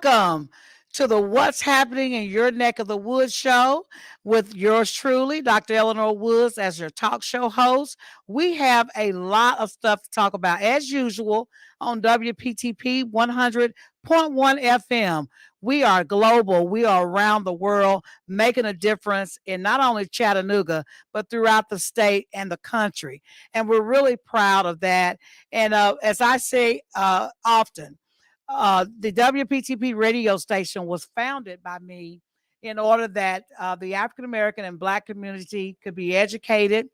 Welcome to the What's Happening in Your Neck of the Woods show with yours truly, Dr. Elenora Woods, as your talk show host. We have a lot of stuff to talk about, as usual, on WPTP 100.1 FM. We are global. We are around the world, making a difference in not only Chattanooga, but throughout the state and the country. And we're really proud of that. And as I say often, the WPTP radio station was founded by me in order that the African American and Black community could be educated,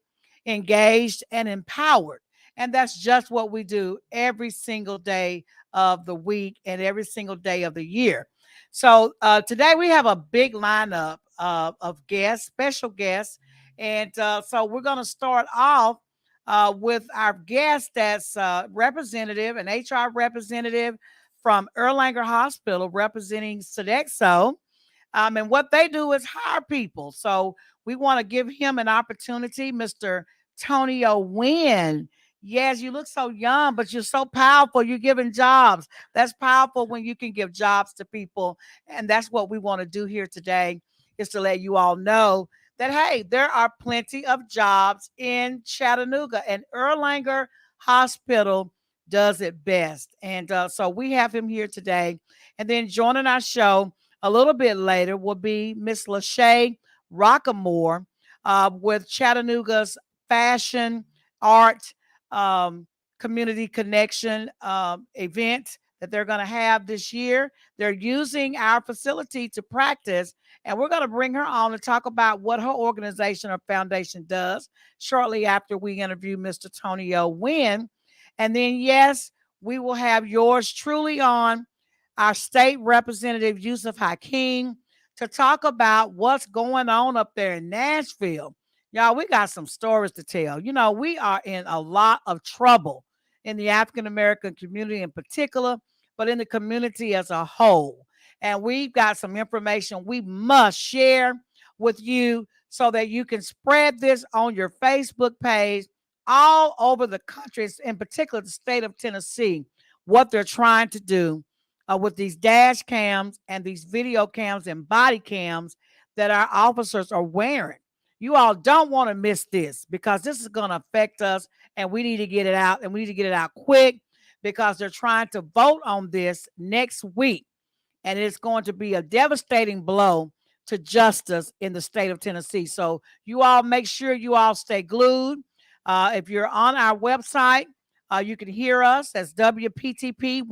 engaged, and empowered. And that's just what we do every single day of the week and every single day of the year. So today we have a big lineup of guests, special guests. And so we're going to start off with our guest that's representative, an HR representative from Erlanger Hospital representing Sodexo. And what they do is hire people. So we want to give him an opportunity, Mr. Tonio Wynn. Yes, you look so young, but you're so powerful. You're giving jobs. That's powerful when you can give jobs to people. And that's what we want to do here today, is to let you all know that, hey, there are plenty of jobs in Chattanooga, and Erlanger Hospital does it best. And so we have him here today. And then joining our show a little bit later will be Miss LaSha Rockymore with Chattanooga's Fashion Art Community Connection event that they're going to have this year. They're using our facility to practice, and we're going to bring her on to talk about what her organization or foundation does shortly after we interview Mr. Tonio Wynn. And then, yes, we will have yours truly on, our state representative, Yusef Hakeem, to talk about what's going on up there in Nashville. Y'all, we got some stories to tell. You know, we are in a lot of trouble in the African American community in particular, but in the community as a whole. And we've got some information we must share with you so that you can spread this on your Facebook page all over the country, in particular the state of Tennessee, what they're trying to do with these dash cams and these video cams and body cams that our officers are wearing. You all don't want to miss this, because this is going to affect us, and we need to get it out, and we need to get it out quick, because they're trying to vote on this next week, and it's going to be a devastating blow to justice in the state of Tennessee. So you all make sure you all stay glued. If you're on our website, you can hear us as WPTP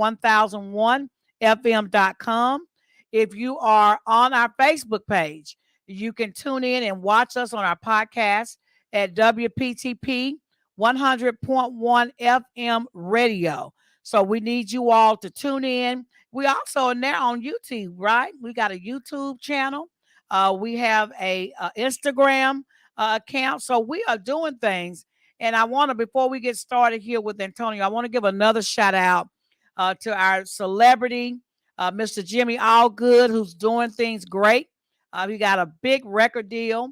1001fm.com. If you are on our Facebook page, you can tune in and watch us on our podcast at WPTP 100.1 FM radio. So we need you all to tune in. We also are now on YouTube, right? We got a YouTube channel. We have a Instagram account. So we are doing things. And I want to, before we get started here with Antonio, I want to give another shout out to our celebrity, Mr. Jimmy Allgood, who's doing things great. He got a big record deal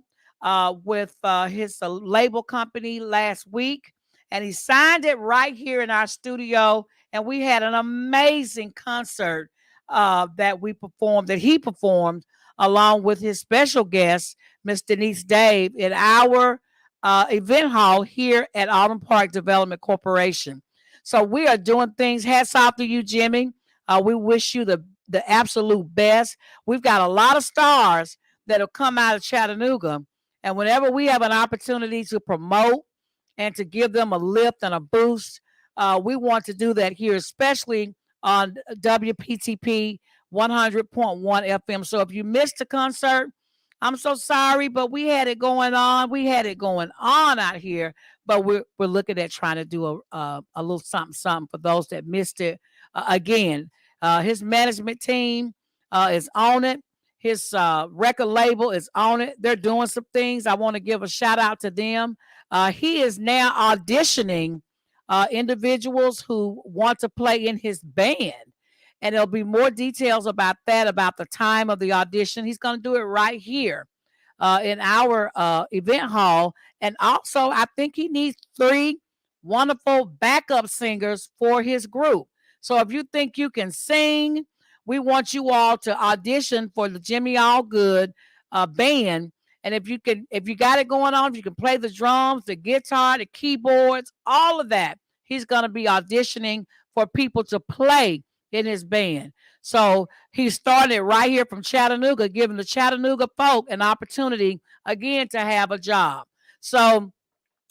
with his label company last week, and he signed it right here in our studio. And we had an amazing concert that he performed along with his special guest, Miss Denise Dave, in our event hall here at Autumn Park Development Corporation. So we are doing things. Hats off to you, Jimmy. We wish you the absolute best. We've got a lot of stars that have come out of Chattanooga. And whenever we have an opportunity to promote and to give them a lift and a boost, we want to do that here, especially on WPTP 100.1 FM. So if you missed the concert, I'm so sorry, but we had it going on. We had it going on out here, but we're looking at trying to do a little something for those that missed it. Again, his management team is on it. His record label is on it. They're doing some things. I want to give a shout out to them. He is now auditioning individuals who want to play in his band. And there'll be more details about that, about the time of the audition. He's going to do it right here in our event hall. And also, I think he needs 3 wonderful backup singers for his group. So if you think you can sing, we want you all to audition for the Jimmy Allgood band. And if you got it going on, if you can play the drums, the guitar, the keyboards, all of that, he's going to be auditioning for people to play in his band. So he started right here from Chattanooga, giving the Chattanooga folk an opportunity again to have a job. So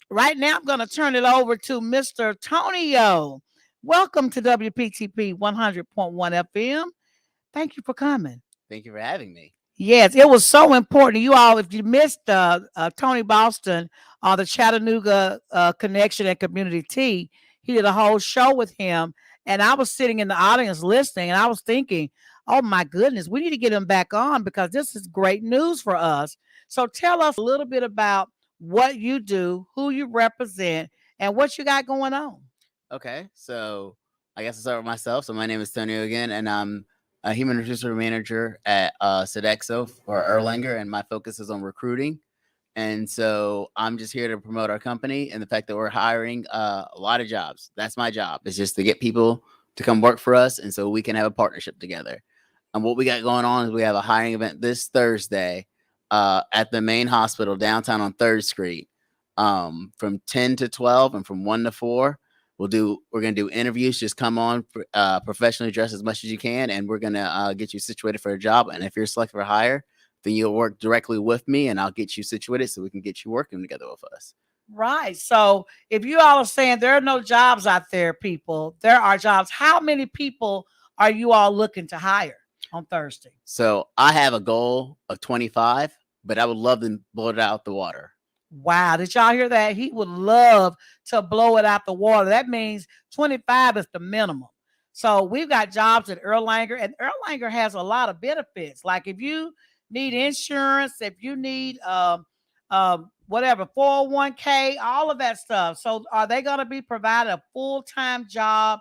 right now, I'm going to turn it over to Mr. Tonio. Welcome to WPTP 100.1 FM. Thank you for coming. Thank you for having me. Yes, it was so important. You all, if you missed Tony Boston on the Chattanooga Connection and Community Tea, he did a whole show with him. And I was sitting in the audience listening, and I was thinking, oh my goodness, we need to get him back on because this is great news for us. So tell us a little bit about what you do, who you represent, and what you got going on. Okay, so I guess I'll start with myself. So my name is Tony again, and I'm a human resource manager at Sodexo for Erlanger, and my focus is on recruiting. And so I'm just here to promote our company and the fact that we're hiring a lot of jobs. That's my job. It's just to get people to come work for us, and so we can have a partnership together. And what we got going on is we have a hiring event this Thursday at the main hospital downtown on 3rd Street from 10 to 12 and from 1 to 4. We're gonna do interviews. Just come on professionally dressed as much as you can, and we're gonna get you situated for a job. And if you're selected for hire, then you'll work directly with me, and I'll get you situated so we can get you working together with us. Right. So if you all are saying there are no jobs out there, people, there are jobs. How many people are you all looking to hire on Thursday? So I have a goal of 25, but I would love to blow it out the water. Wow. Did y'all hear that? He would love to blow it out the water. That means 25 is the minimum. So we've got jobs at Erlanger, and Erlanger has a lot of benefits. Like if you need insurance, if you need whatever, 401k, all of that stuff. So are they going to be providing a full-time job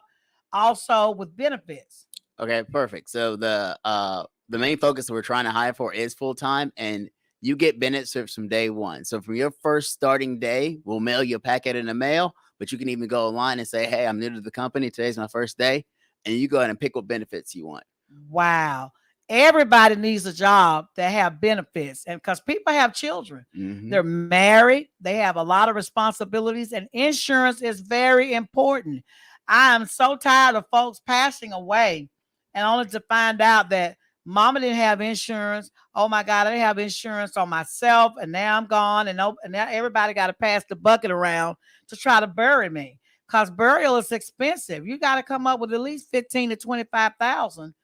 also with benefits? Okay, perfect. So the main focus that we're trying to hire for is full time, and you get benefits from day one. So from your first starting day, we'll mail you a packet in the mail, but you can even go online and say, "Hey, I'm new to the company. Today's my first day," and you go ahead and pick what benefits you want. Wow. Everybody needs a job that have benefits. And because people have children, they're married, they have a lot of responsibilities, and insurance is very important. I am so tired of folks passing away and only to find out that mama didn't have insurance. Oh my God, I didn't have insurance on myself, and now I'm gone, and now everybody got to pass the bucket around to try to bury me. Because burial is expensive. You got to come up with at least 15 to 25,000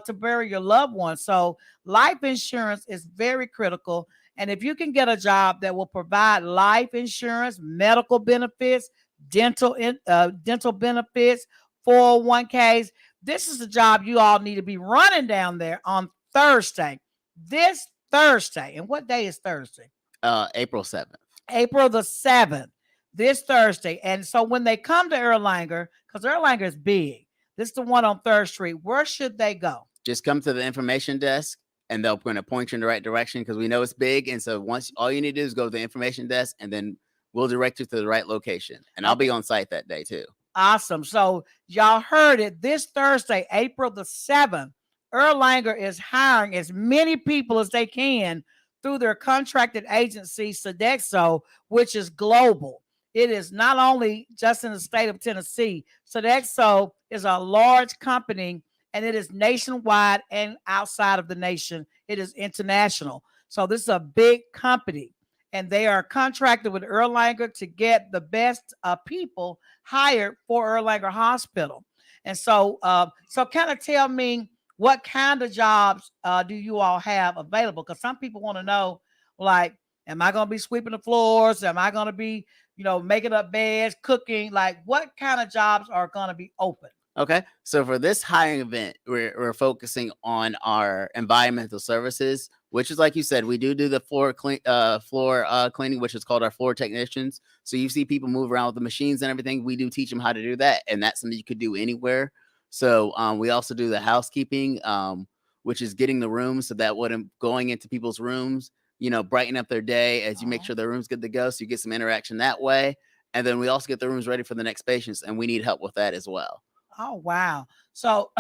to bury your loved one. So life insurance is very critical. And if you can get a job that will provide life insurance, medical benefits, dental benefits, 401ks, this is the job you all need to be running down there on Thursday. This Thursday. And what day is Thursday? April 7th. April the 7th, this Thursday. And so when they come to Erlanger, because Erlanger is big, this is the one on 3rd Street, where should they go? Just come to the information desk, and they're going to point you in the right direction because we know it's big. And so once all you need to do is go to the information desk, and then we'll direct you to the right location. And I'll be on site that day too. Awesome. So y'all heard it. This Thursday, April the 7th, Erlanger is hiring as many people as they can through their contracted agency, Sodexo, which is global. It is not only just in the state of Tennessee. Sodexo is a large company, and it is nationwide and outside of the nation. It is international. So this is a big company, and they are contracted with Erlanger to get the best people hired for Erlanger Hospital. And so kind of tell me what kind of jobs do you all have available? Because some people want to know, like, am I going to be sweeping the floors? Am I going to be, making up beds, cooking? Like, what kind of jobs are going to be open? Okay, so for this hiring event, we're focusing on our environmental services, which is like you said, we do the floor cleaning, which is called our floor technicians. So you see people move around with the machines and everything. We do teach them how to do that, and that's something you could do anywhere. So we also do the housekeeping, which is getting the rooms so that when going into people's rooms, brighten up their day as you make sure their room's good to go. So you get some interaction that way, and then we also get the rooms ready for the next patients, and we need help with that as well. Oh, wow. So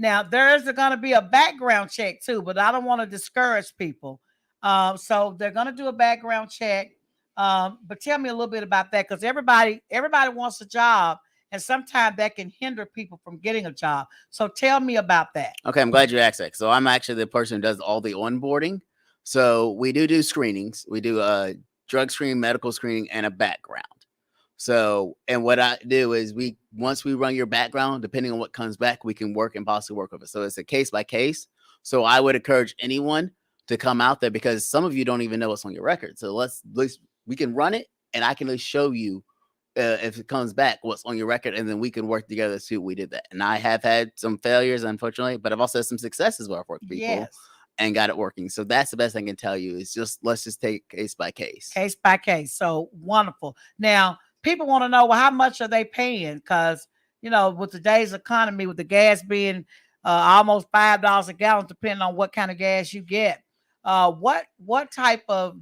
Now there's going to be a background check too, but I don't want to discourage people. So they're going to do a background check. But tell me a little bit about that because everybody wants a job, and sometimes that can hinder people from getting a job. So tell me about that. Okay, I'm glad you asked that. So I'm actually the person who does all the onboarding. So we do screenings. We do a drug screening, medical screening, and a background. So, and what I do is once we run your background, depending on what comes back, we can work and possibly work with it. So it's a case by case. So I would encourage anyone to come out there because some of you don't even know what's on your record. So let's at least we can run it, and I can at least show you if it comes back what's on your record, and then we can work together to see what we did that. And I have had some failures, unfortunately, but I've also had some successes where I've worked with people Yes. and got it working. So that's the best I can tell you is let's just take case by case. Case by case. So wonderful. Now, people want to know, well, how much are they paying? Because, with today's economy, with the gas being almost $5 a gallon, depending on what kind of gas you get. What type of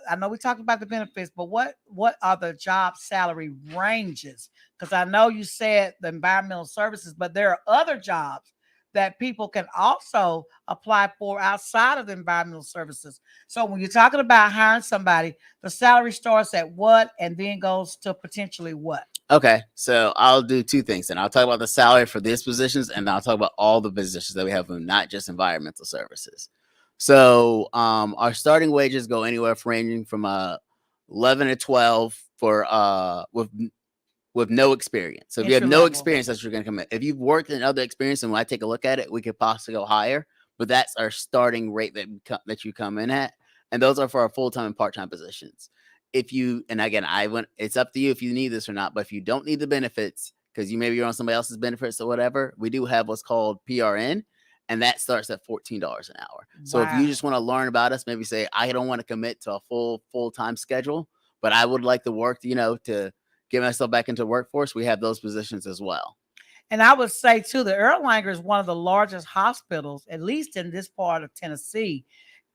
I know we talked about the benefits, but what are the job salary ranges? Because I know you said the environmental services, but there are other jobs that people can also apply for outside of the environmental services. So when you're talking about hiring somebody, the salary starts at what and then goes to potentially what? Okay, so I'll do two things, and I'll talk about the salary for these positions, and I'll talk about all the positions that we have, not just environmental services. So, our starting wages go anywhere from ranging from 11 to 12 for with no experience. So if you have Entry no level. experience, that's what you're going to come in. If you've worked in other experience, and when I take a look at it, we could possibly go higher. But that's our starting rate that you come in at, and those are for our full time and part time positions. If you and again, it's up to you if you need this or not. But if you don't need the benefits because you're on somebody else's benefits or whatever, we do have what's called PRN, and that starts at $14 an hour. So if you just want to learn about us, maybe say I don't want to commit to a full time schedule, but I would like to work, to get myself back into the workforce, we have those positions as well. And I would say too, the Erlanger is one of the largest hospitals, at least in this part of Tennessee.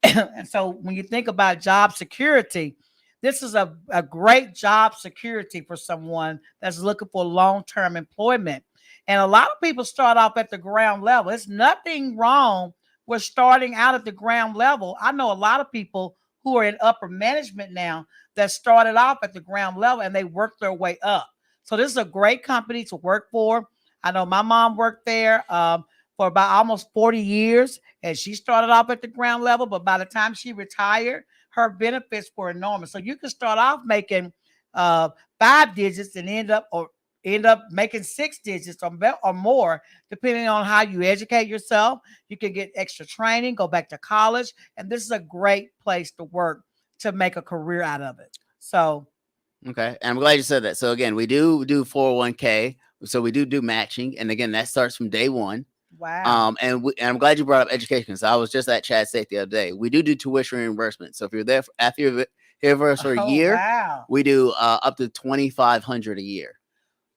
And so when you think about job security, this is a great job security for someone that's looking for long-term employment. And a lot of people start off at the ground level. It's nothing wrong with starting out at the ground level. I know a lot of people who are in upper management now that started off at the ground level and they worked their way up. So this is a great company to work for. I know my mom worked there for about almost 40 years, and she started off at the ground level, but by the time she retired, her benefits were enormous. So you can start off making 5 digits and end up making 6 digits or more, depending on how you educate yourself. You can get extra training, go back to college, and this is a great place to work to make a career out of it. So, okay, and I'm glad you said that. So again, we do 401k, so we do matching, and again, that starts from day one. wow. And I'm glad you brought up education. So I was just at Chad State the other day. We do tuition reimbursement. So if you're there after you're here for us for a Oh, year, wow. we do up to $2,500 a year.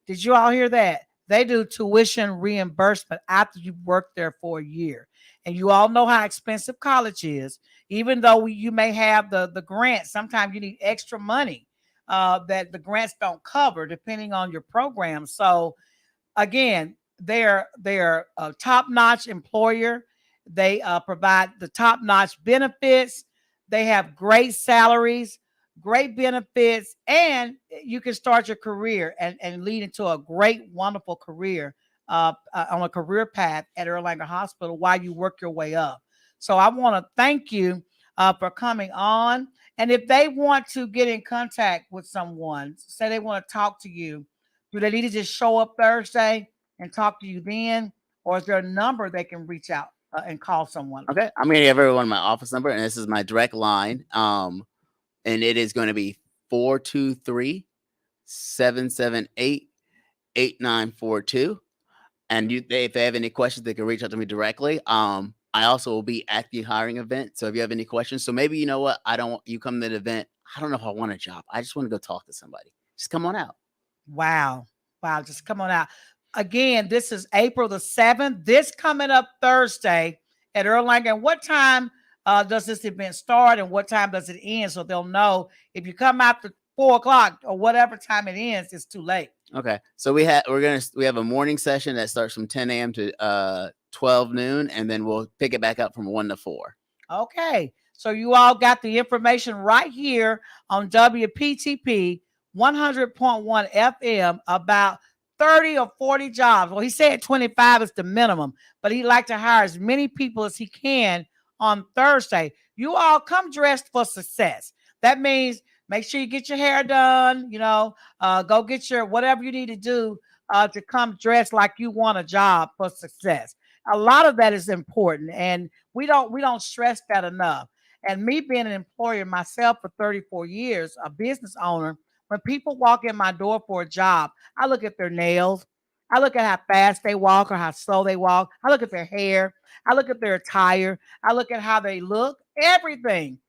Did you all hear that? They do tuition reimbursement after you've worked there for a year. And you all know how expensive college is. Even though you may have the grant, sometimes you need extra money that the grants don't cover, depending on your program. So again, they're a top-notch employer. They provide the top-notch benefits. They have great salaries, great benefits, and you can start your career and lead into a great, wonderful career on a career path at Erlanger Hospital while you work your way up. So I want to thank you for coming on. And if they want to get in contact with someone, say they want to talk to you, do they need to just show up Thursday and talk to you then? Or is there a number they can reach out and call someone? Okay, I'm gonna give everyone my office number, and this is my direct line. And it is going to be 423-778-8942. And if they have any questions, they can reach out to me directly. I also will be at the hiring event. So if you have any questions, so maybe you know what, you come to the event. I don't know if I want a job. I just want to go talk to somebody. Just come on out. Wow. Wow. Just come on out. Again, this is April the 7th. This coming up Thursday at Erlanger. And what time does this event start and what time does it end? So they'll know if you come after 4 o'clock or whatever time it ends, it's too late. Okay. So we have a morning session that starts from 10 a.m. to 12 noon, and then we'll pick it back up from 1 to 4. Okay. So you all got the information right here on WPTP 100.1 FM about 30 or 40 jobs. Well, he said 25 is the minimum, but he'd like to hire as many people as he can on Thursday. You all come dressed for success. That means make sure you get your hair done, go get your whatever you need to do to come dressed like you want a job for success. A lot of that is important, and we don't stress that enough. And me being an employer myself for 34 years, a business owner, when people walk in my door for a job, I look at their nails. I look at how fast they walk or how slow they walk. I look at their hair. I look at their attire. I look at how they look. Everything,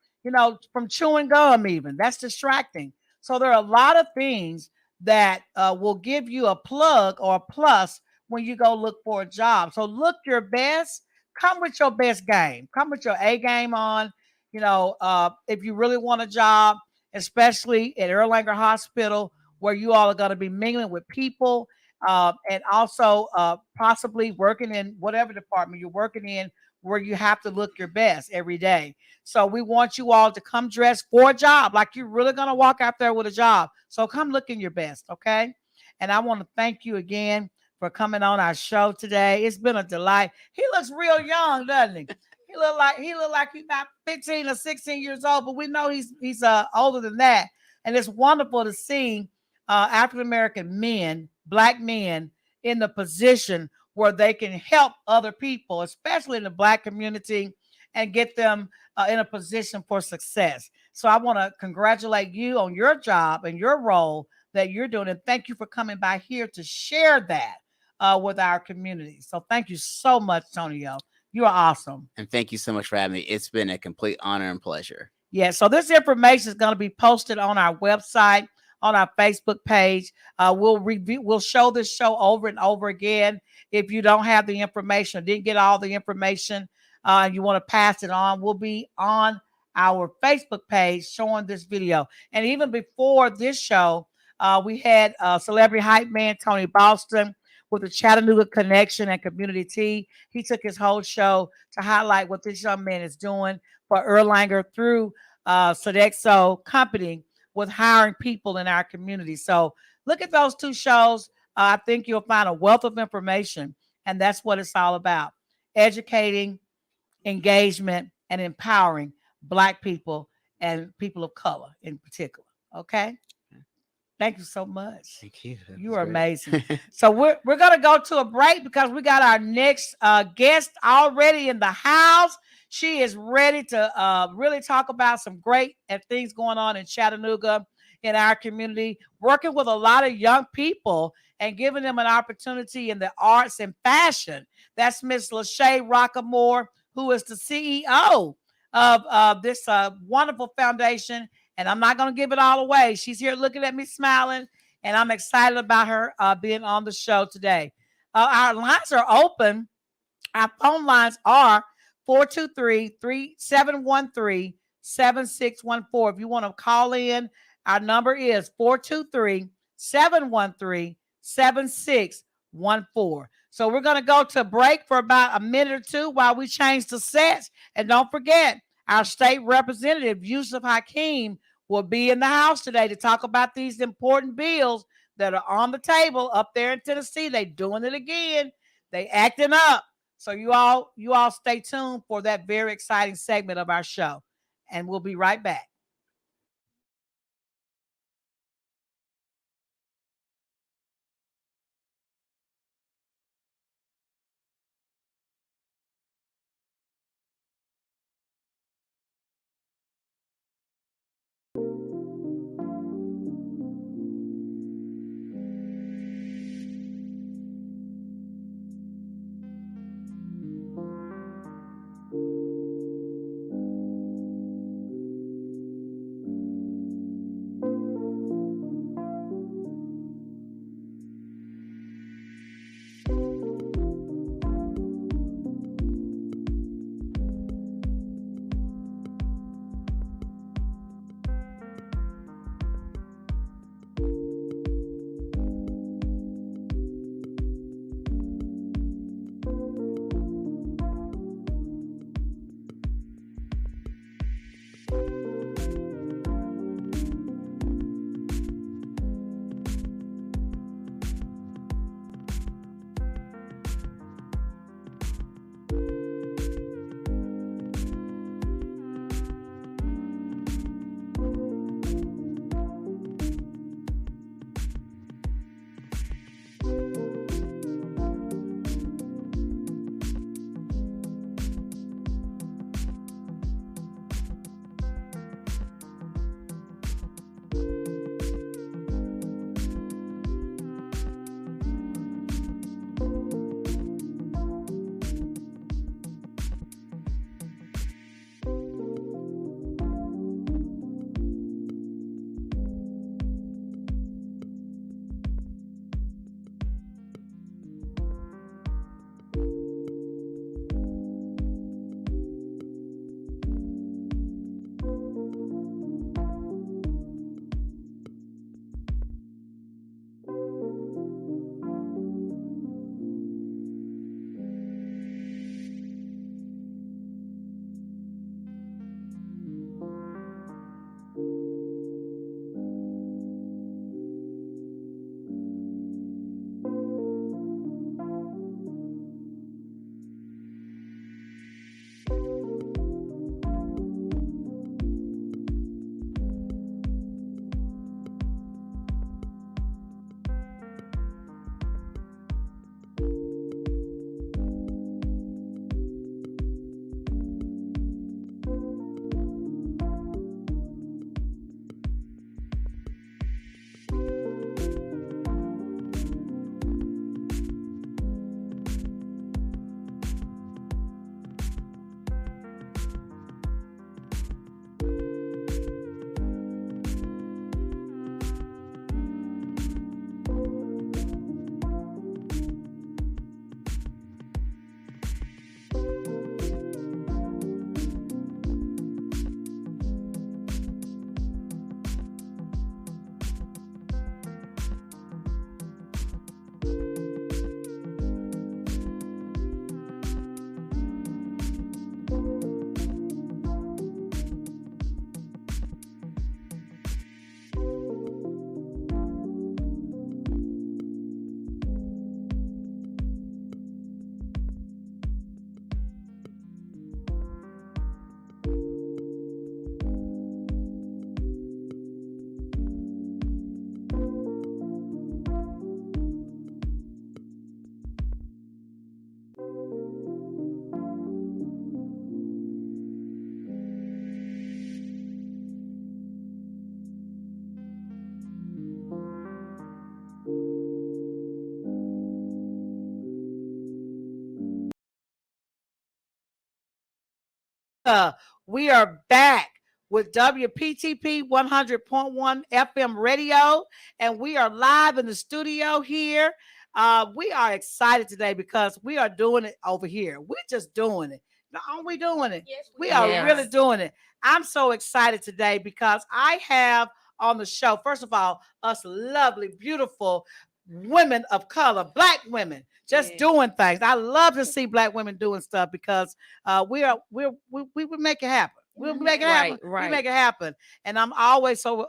from chewing gum, even that's distracting. So there are a lot of things that will give you a plug or a plus when you go look for a job. So look your best. Come with your best game. Come with your A game on. If you really want a job, especially at Erlanger Hospital, where you all are going to be mingling with people, and also possibly working in whatever department you're working in, where you have to look your best every day. So we want you all to come dressed for a job, like you're really going to walk out there with a job. So come looking your best, okay? And I want to thank you again for coming on our show today. It's been a delight. He looks real young, doesn't he? He look like he's about 15 or 16 years old, but we know he's older than that. And it's wonderful to see African American men, black men, in the position where they can help other people, especially in the black community, and get them in a position for success. So I want to congratulate you on your job and your role that you're doing, and thank you for coming by here to share that with our community. So thank you so much, Tonio. You are awesome. And thank you so much for having me. It's been a complete honor and pleasure. Yeah, so this information is going to be posted on our website, on our Facebook page. We'll show this show over and over again. If you don't have the information, didn't get all the information, and you want to pass it on, we'll be on our Facebook page showing this video. And even before this show, we had celebrity hype man Tony Boston with the Chattanooga Connection and Community Tea. He took his whole show to highlight what this young man is doing for Erlanger through Sodexo Company with hiring people in our community. So look at those two shows. I think you'll find a wealth of information, and that's what it's all about: educating, engagement, and empowering Black people and people of color in particular. Okay. Thank you so much. Thank you. You are amazing. So we're gonna go to a break because we got our next guest already in the house. She is ready to really talk about some great things going on in Chattanooga, in our community, working with a lot of young people and giving them an opportunity in the arts and fashion. That's Miss LaSha Rockymore, who is the CEO of this wonderful foundation. And I'm not going to give it all away. She's here looking at me smiling, and I'm excited about her being on the show today. Our lines are open. Our phone lines are 423-713-7614. If you want to call in, our number is 423-713-7614. So we're going to go to break for about a minute or two while we change the sets. And don't forget, our state representative, Yusef Hakeem, will be in the house today to talk about these important bills that are on the table up there in Tennessee. They doing it again. They acting up. So you all stay tuned for that very exciting segment of our show. And we'll be right back. We are back with WPTP 100.1 FM radio, and we are live in the studio here. We are excited today because we are doing it over here. We're just doing it. Now, aren't we doing it? Yes, We are are. really doing it. I'm so excited today because I have on the show, first of all, us lovely, beautiful women of color, black women, just doing things. I love to see black women doing stuff because we will make it happen. We'll make it happen. We make it happen. And I'm always so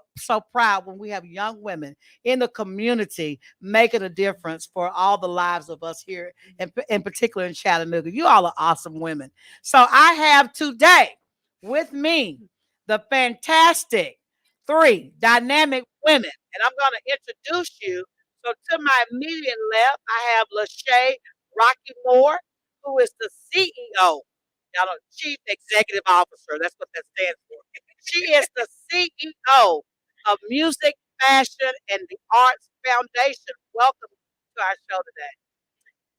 proud when we have young women in the community making a difference for all the lives of us here, and in particular in Chattanooga. You all are awesome women. So I have today with me the fantastic three dynamic women, and I'm going to introduce you. So to my immediate left, I have LaSha Rockymore, who is the CEO. Y'all know, Chief Executive Officer. That's what that stands for. She is the CEO of Music, Fashion, and the Arts Foundation. Welcome to our show today.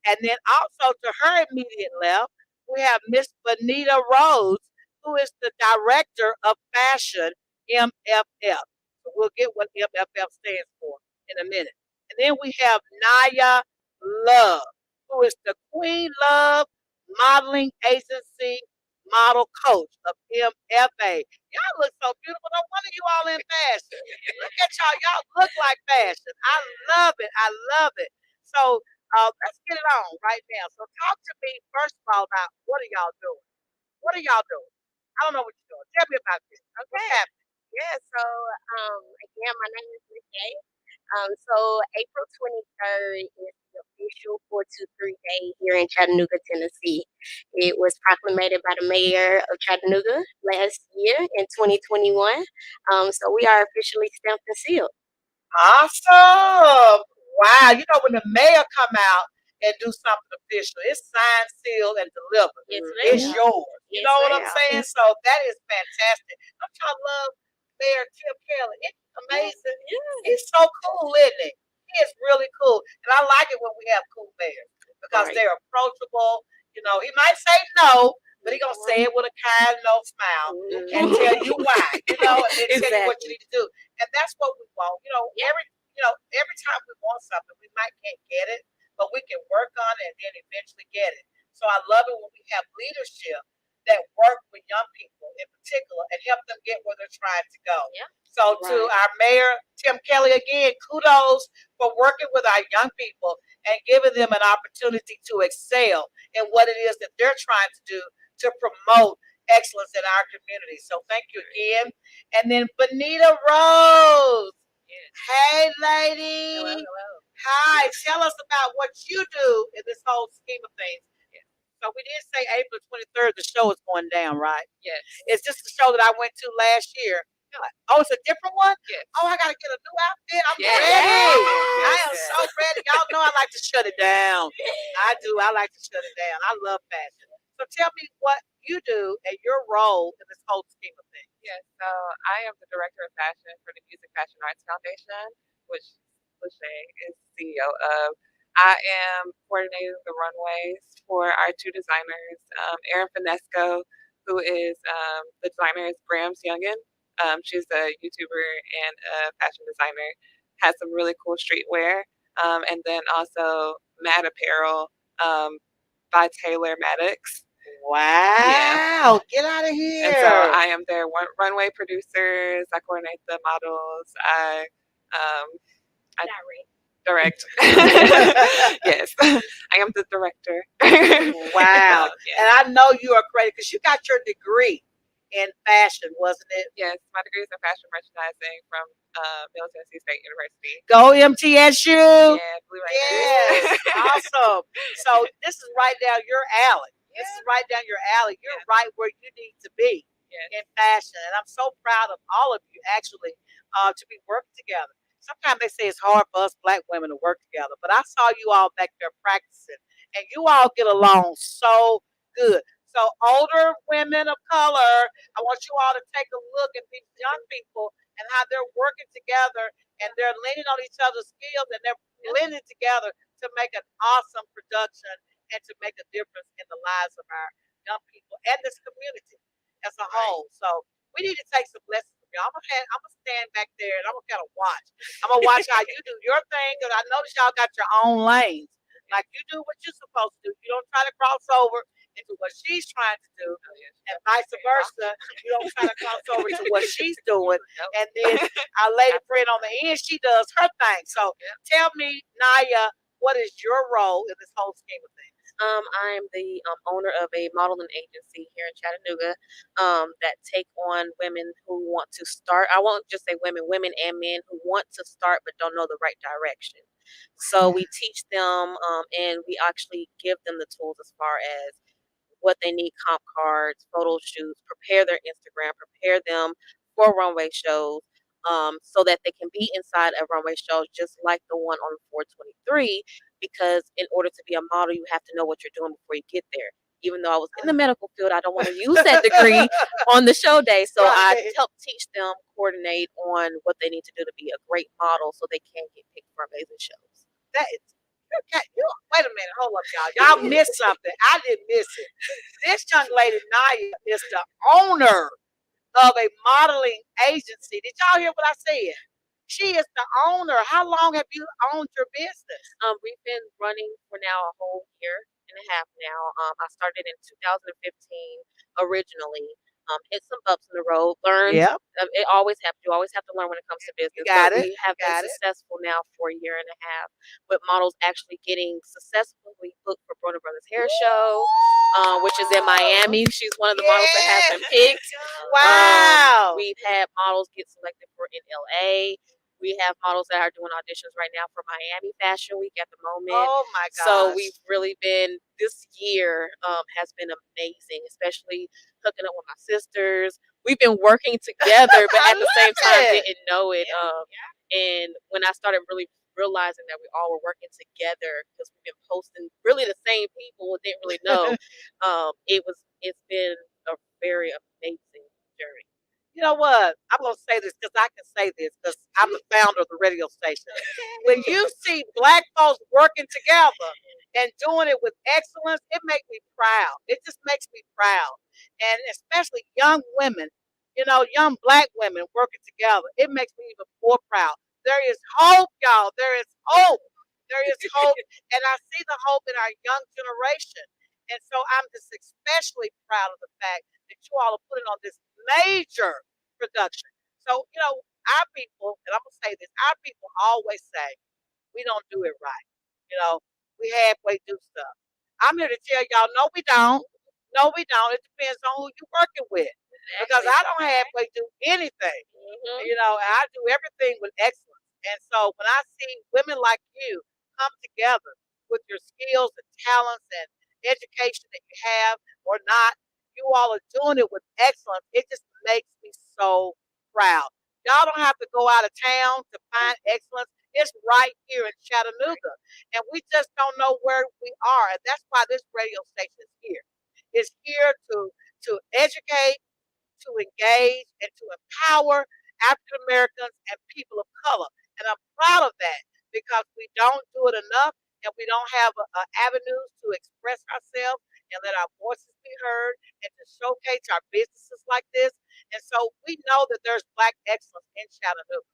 And then also to her immediate left, we have Miss Bonita Rose, who is the Director of Fashion, MFF. So we'll get what MFF stands for in a minute. And then we have Naya Love, who is the Queen Love Modeling Agency model coach of MFA. Y'all look so beautiful. No wonder you all in fashion. Look at y'all. Y'all look like fashion. I love it. I love it. So let's get it on right now. So talk to me first of all about what are y'all doing? What are y'all doing? I don't know what you're doing. Tell me about this. What's Okay. happening? Yeah, so again, my name is Michelle. So April 23rd is the official 423 day here in Chattanooga, Tennessee. It was proclaimed by the mayor of Chattanooga last year in 2021. So we are officially stamped and sealed. Awesome. Wow. You know, when the mayor come out and do something official, it's signed, sealed, and delivered. Yes, It's ma'am. yours. You Yes, know what I'm ma'am. saying? So that is fantastic. Don't y'all love Mayor Tim Kelly? It's amazing. He's so cool, isn't he? He is really cool. And I like it when we have cool mayors because Right. they're approachable. You know, he might say no, but he gonna say it with a kind, no smile and tell you why, you know, and then tell you what you Exactly. need to do. And that's what we want. Every time we want something, we might can't get it, but we can work on it and then eventually get it. So I love it when we have leadership that work with young people in particular and help them get where they're trying to go. Yeah. So to Right. our mayor, Tim Kelly, again, kudos for working with our young people and giving them an opportunity to excel in what it is that they're trying to do to promote excellence in our community. So thank you again. And then Bonita Rose. Hey, lady. Hello, hello. Hi. Tell us about what you do in this whole scheme of things. So we did say April 23rd, the show is going down, right? Yes. Is this the show that I went to last year? Oh, it's a different one? Yes. Oh, I got to get a new outfit. I'm Yes. ready. Yes. I am so ready. Y'all know I like to shut it down. I do. I like to shut it down. I love fashion. So tell me what you do and your role in this whole scheme of things. Yes, so I am the director of fashion for the Music Fashion Arts Foundation, which LaSha is CEO of. I am coordinating the runways for our two designers, Erin Finesco, who is the designer is Graham's Youngin. She's a YouTuber and a fashion designer, has some really cool streetwear, and then also Mad Apparel by Taylor Maddox. Wow. Get out of here. And so I am their runway producers. I coordinate the models. I direct. Yes, I am the director. Wow. Yeah. And I know you are great because you got your degree in fashion, wasn't it? Yes, my degree is in fashion merchandising from Middle Tennessee State University. Go MTSU. Yeah, Blue Raiders. Yes. Awesome. So this is right down your alley. This is right down your alley. You're right where you need to be in fashion. And I'm so proud of all of you actually to be working together. Sometimes they say it's hard for us black women to work together, but I saw you all back there practicing and you all get along so good. So older women of color, I want you all to take a look at these young people and how they're working together and they're leaning on each other's skills and they're blending together to make an awesome production and to make a difference in the lives of our young people and this community. as a whole. So we need to take some lessons from y'all. I'm gonna stand back there and I'm gonna kind of watch. I'm gonna watch how you do your thing because I notice y'all got your own lanes. Like you do what you're supposed to do. You don't try to cross over into what she's trying to do, and vice versa. You don't try to cross over to what she's doing, and then our lady friend on the end, she does her thing. So tell me, Naya, what is your role in this whole scheme of things? I'm the owner of a modeling agency here in Chattanooga that take on women who want to start. I won't just say women, women and men who want to start but don't know the right direction. So we teach them and we actually give them the tools as far as what they need, comp cards, photo shoots, prepare their Instagram, prepare them for runway shows, so that they can be inside a runway show just like the one on 423. Because in order to be a model, you have to know what you're doing before you get there. Even though I was in the medical field, I don't want to use that degree on the show day. So I help teach them coordinate on what they need to do to be a great model so they can get picked for amazing shows. That is, wait a minute, hold up, y'all. Y'all missed something. I didn't miss it. This young lady, Naya, is the owner of a modeling agency. Did y'all hear what I said? She is the owner. How long have you owned your business? We've been running for now a whole year and a half now. I started in 2015 originally. Hit some bumps in the road. Learned. Yep. It always happens. You always have to learn when it comes to business. Got but it. we have been successful now for a year and a half, with models actually getting successfully booked for Brona Brothers Hair Show, which is in Miami. She's one of the models that has been picked. Wow. We've had models get selected for in LA. We have models that are doing auditions right now for Miami Fashion Week at the moment. Oh my gosh. So we've really been, this year has been amazing, especially hooking up with my sisters. We've been working together, but at the same time didn't know it. And when I started really realizing that we all were working together because we've been posting really the same people and didn't really know, it's been a very amazing journey. You know what? I'm going to say this because I can say this because I'm the founder of the radio station. When you see Black folks working together and doing it with excellence, it makes me proud. It just makes me proud. And especially young women, young Black women working together, it makes me even more proud. There is hope, y'all. There is hope. There is hope. And I see the hope in our young generation. And so I'm just especially proud of the fact that you all are putting on this major production. So, our people, and I'm going to say this, our people always say, we don't do it right. We halfway do stuff. I'm here to tell y'all, no, we don't. No, we don't. It depends on who you're working with. Because I don't halfway do anything. And I do everything with excellence. And so when I see women like you come together with your skills and talents and education that you have or not, you all are doing it with excellence. It just makes me so proud. Y'all don't have to go out of town to find excellence. It's right here in Chattanooga. And we just don't know where we are. And that's why this radio station is here. It's here to educate, to engage, and to empower African Americans and people of color. And I'm proud of that because we don't do it enough and we don't have avenues to express ourselves and let our voices be heard and to showcase our businesses like this. And so we know that there's Black excellence in Chattanooga.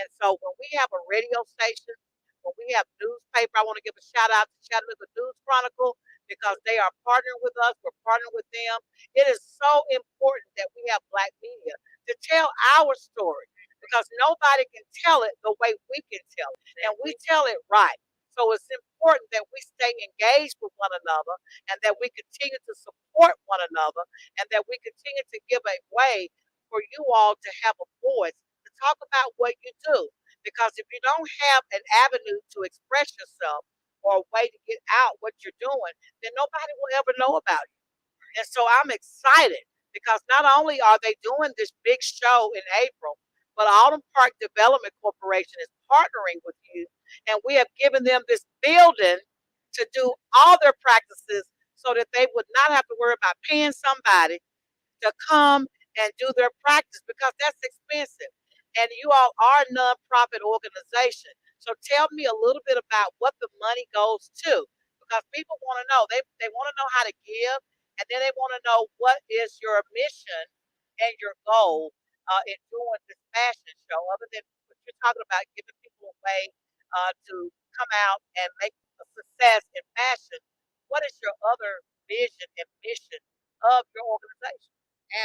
And so when we have a radio station, when we have newspaper, I want to give a shout out to Chattanooga News Chronicle because they are partnering with us. We're partnering with them. It is so important that we have Black media to tell our story because nobody can tell it the way we can tell it. And we tell it right. So it's important that we stay engaged with one another and that we continue to support one another and that we continue to give a way for you all to have a voice to talk about what you do. Because if you don't have an avenue to express yourself or a way to get out what you're doing, then nobody will ever know about you. And so I'm excited because not only are they doing this big show in April, but Autumn Park Development Corporation is partnering with you, and we have given them this building to do all their practices so that they would not have to worry about paying somebody to come and do their practice because that's expensive. And you all are a nonprofit organization. So tell me a little bit about what the money goes to because people want to know. They want to know how to give. and then they want to know what is your mission and your goal in doing this fashion show, other than what you're talking about, giving people a way to come out and make a success in fashion. What is your other vision and mission of your organization?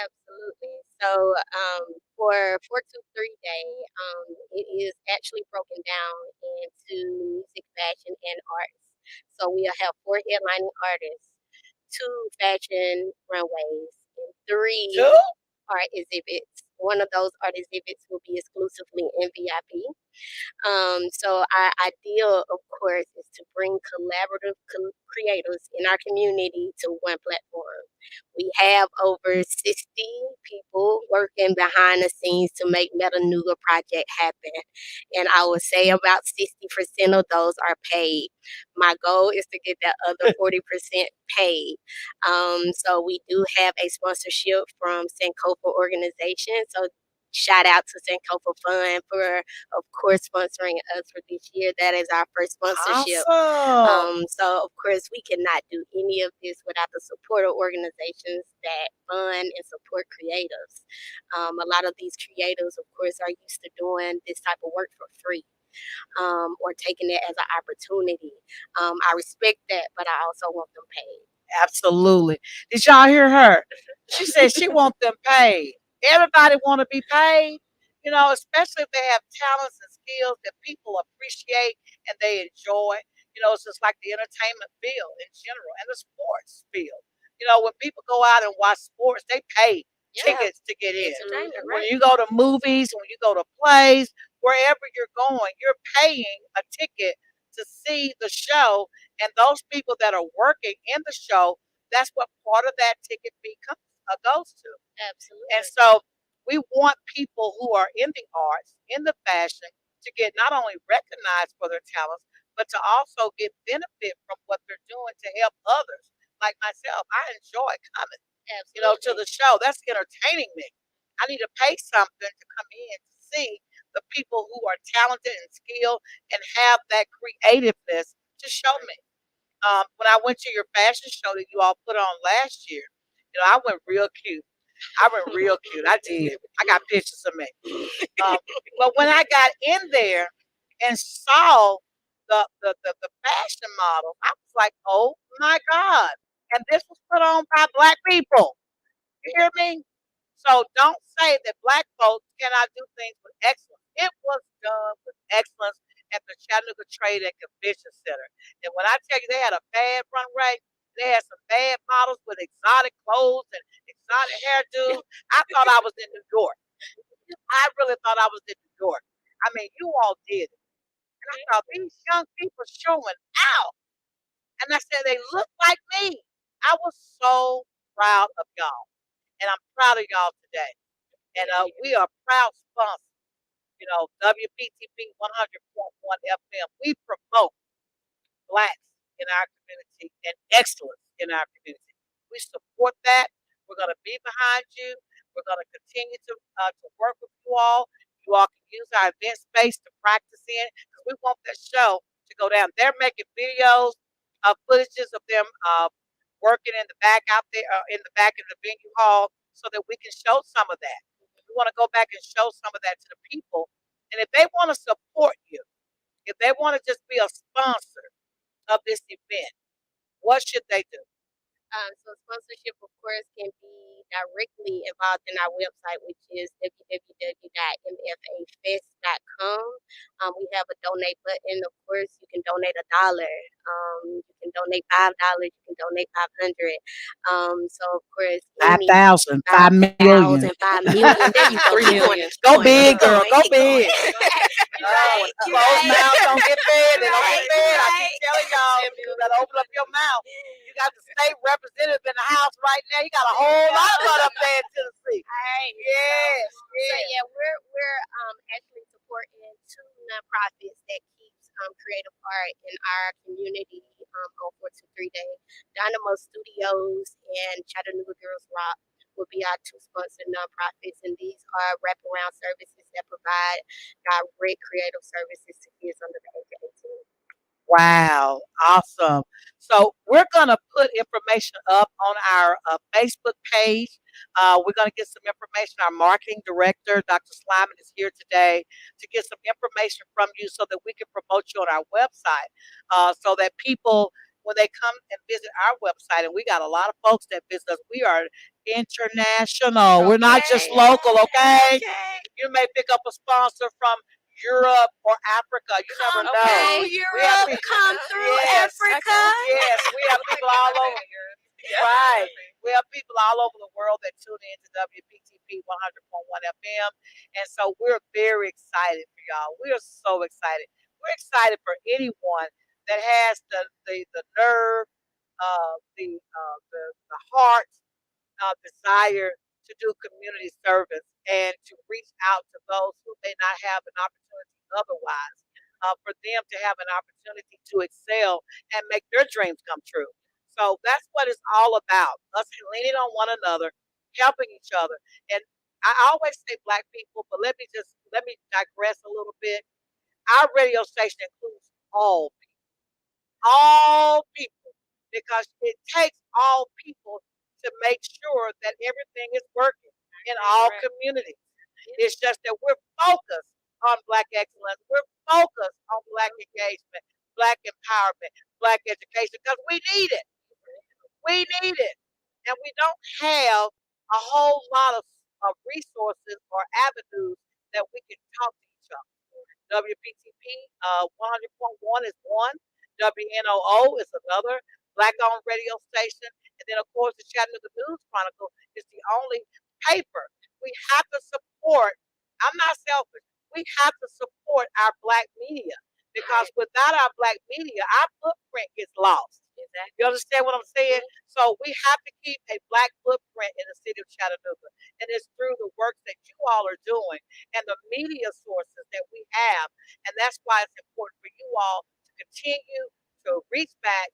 Absolutely. So, for 423 Day, it is actually broken down into music, fashion, and arts. So we'll have four headlining artists, two fashion runways, and three Two? art exhibits. One of those art exhibits will be exclusively in VIP. So our ideal, of course, is to bring collaborative creators in our community to one platform. We have over 60 people working behind the scenes to make Metanuga Project happen. And I would say about 60% of those are paid. My goal is to get that other 40% paid. So we do have a sponsorship from Sankofa organization. So shout out to Sankofa Fund for, of course, sponsoring us for this year. That is our first sponsorship. Awesome. So of course we cannot do any of this without the support of organizations that fund and support creatives. A lot of these creatives, of course, are used to doing this type of work for free. Or taking it as an opportunity. I respect that, but I also want them paid. Absolutely. Did y'all hear her? She said she want them paid. Everybody want to be paid, especially if they have talents and skills that people appreciate and they enjoy. It's just like the entertainment field in general and the sports field. When people go out and watch sports, they pay tickets to get in. Entertainment, When right? you go to movies, when you go to plays, wherever you're going, you're paying a ticket to see the show, and those people that are working in the show, that's what part of that ticket fee goes to. Absolutely. And so we want people who are in the arts, in the fashion, to get not only recognized for their talents, but to also get benefit from what they're doing to help others. Like myself, I enjoy coming, to the show. That's entertaining me. I need to pay something to come in to see the people who are talented and skilled and have that creativeness to show me. When I went to your fashion show that you all put on last year, I went real cute. I went real cute. I did. I got pictures of me. Um, but when I got in there and saw the fashion model, I was like, oh my God. And this was put on by black people. You hear me? So don't say that black folks cannot do things with excellence. It was done with excellence at the Chattanooga Trade and Convention Center. And when I tell you they had a bad runway, they had some bad models with exotic clothes and exotic hairdos. I thought I was in New York. I really thought I was in New York. I mean, you all did it. And I thought these young people showing out. And I said, they look like me. I was so proud of y'all. And I'm proud of y'all today. And we are proud sponsors. WPTP 100.1 FM. We promote blacks in our community and excellence in our community. We support that. We're going to be behind you. We're going to continue to work with you all. You all can use our event space to practice in because we want that show to go down. They're making videos, footages of them working in the back out there, in the back of the venue hall, so that we can show some of that. We want to go back and show some of that to the people. And if they want to support you, if they want to just be a sponsor of this event, what should they do? So sponsorship, of course, can be directly involved in our website, which is www.mfafest.com. We have a donate button. Of course, you can donate $1. You can donate $5. You can donate 500. So of course, any 5,000, 5 5,000,000. 5,000, 5,000,000. There you go. 3 million. Go big, girl. Go Keep going. big. Right, Closed right. mouths don't get fed. They don't Right, get fed. I right. keep telling y'all, you gotta open up your mouth. You got the state representative in the house right now. You got a whole lot of butt up there in Tennessee. All right. Yes, So yes. yeah, we're actually supporting two nonprofits that keeps creative art in our community on 423 Day. Dynamo Studios and Chattanooga Girls Rock will be our two sponsored nonprofits, and these are wraparound services that provide direct creative services to kids under the age of 18. Wow, awesome. So we're gonna put information up on our Facebook page. We're gonna get some information. Our marketing director, Dr. Slyman, is here today to get some information from you so that we can promote you on our website, so that people, when they come and visit our website, and we got a lot of folks that visit us, we are international. We're not just local, okay? You may pick up a sponsor from Europe or Africa. You never know. Okay, We have Europe, people, come through yes, Africa. yes, we have people all over. Right. We have people all over the world that tune in to WPTP 100.1 FM. And so we're very excited for y'all. We are so excited. We're excited for anyone that has the nerve, the heart, desire to do community service and to reach out to those who may not have an opportunity otherwise, for them to have an opportunity to excel and make their dreams come true. So that's what it's all about, us leaning on one another, helping each other. And I always say black people, but let me digress a little bit. Our radio station includes all people, because it takes all people to make sure that everything is working in all communities. It's just that we're focused on Black excellence. We're focused on Black engagement, Black empowerment, Black education, because we need it. We need it. And we don't have a whole lot of resources or avenues that we can talk to each other. WPTP 100.1 is one. WNOO is another black-owned radio station. And then, of course, the Chattanooga News Chronicle is the only paper. We have to support, I'm not selfish, we have to support our black media, because without our black media, our footprint gets lost. You understand what I'm saying? So we have to keep a black footprint in the city of Chattanooga. And it's through the work that you all are doing and the media sources that we have. And that's why it's important for you all to continue to reach back,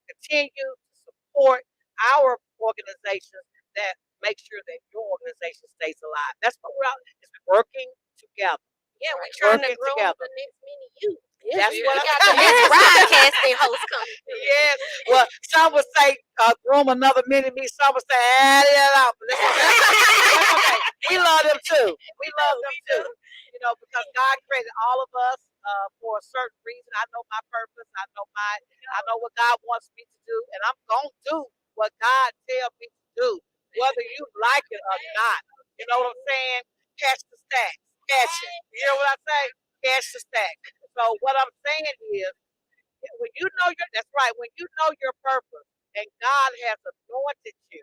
continue to support our organizations that make sure that your organization stays alive. That's what we're out, is working together. Yeah, we're trying to Working grow together. the next mini you. That's what We got the next broadcasting host coming through. Yes. Well, some would say groom another mini me. Some would say add it out. But that's okay. That's okay. We love them too. We love them too. You know, because God created all of us for a certain reason. I know my purpose. I know what God wants me to do, and I'm gonna do what God tells me to do, whether you like it or not. You know what I'm saying? Catch the stack. Catch it. You know what I say? Catch the stack. So what I'm saying is, when you know your, that's right, when you know your purpose and God has anointed you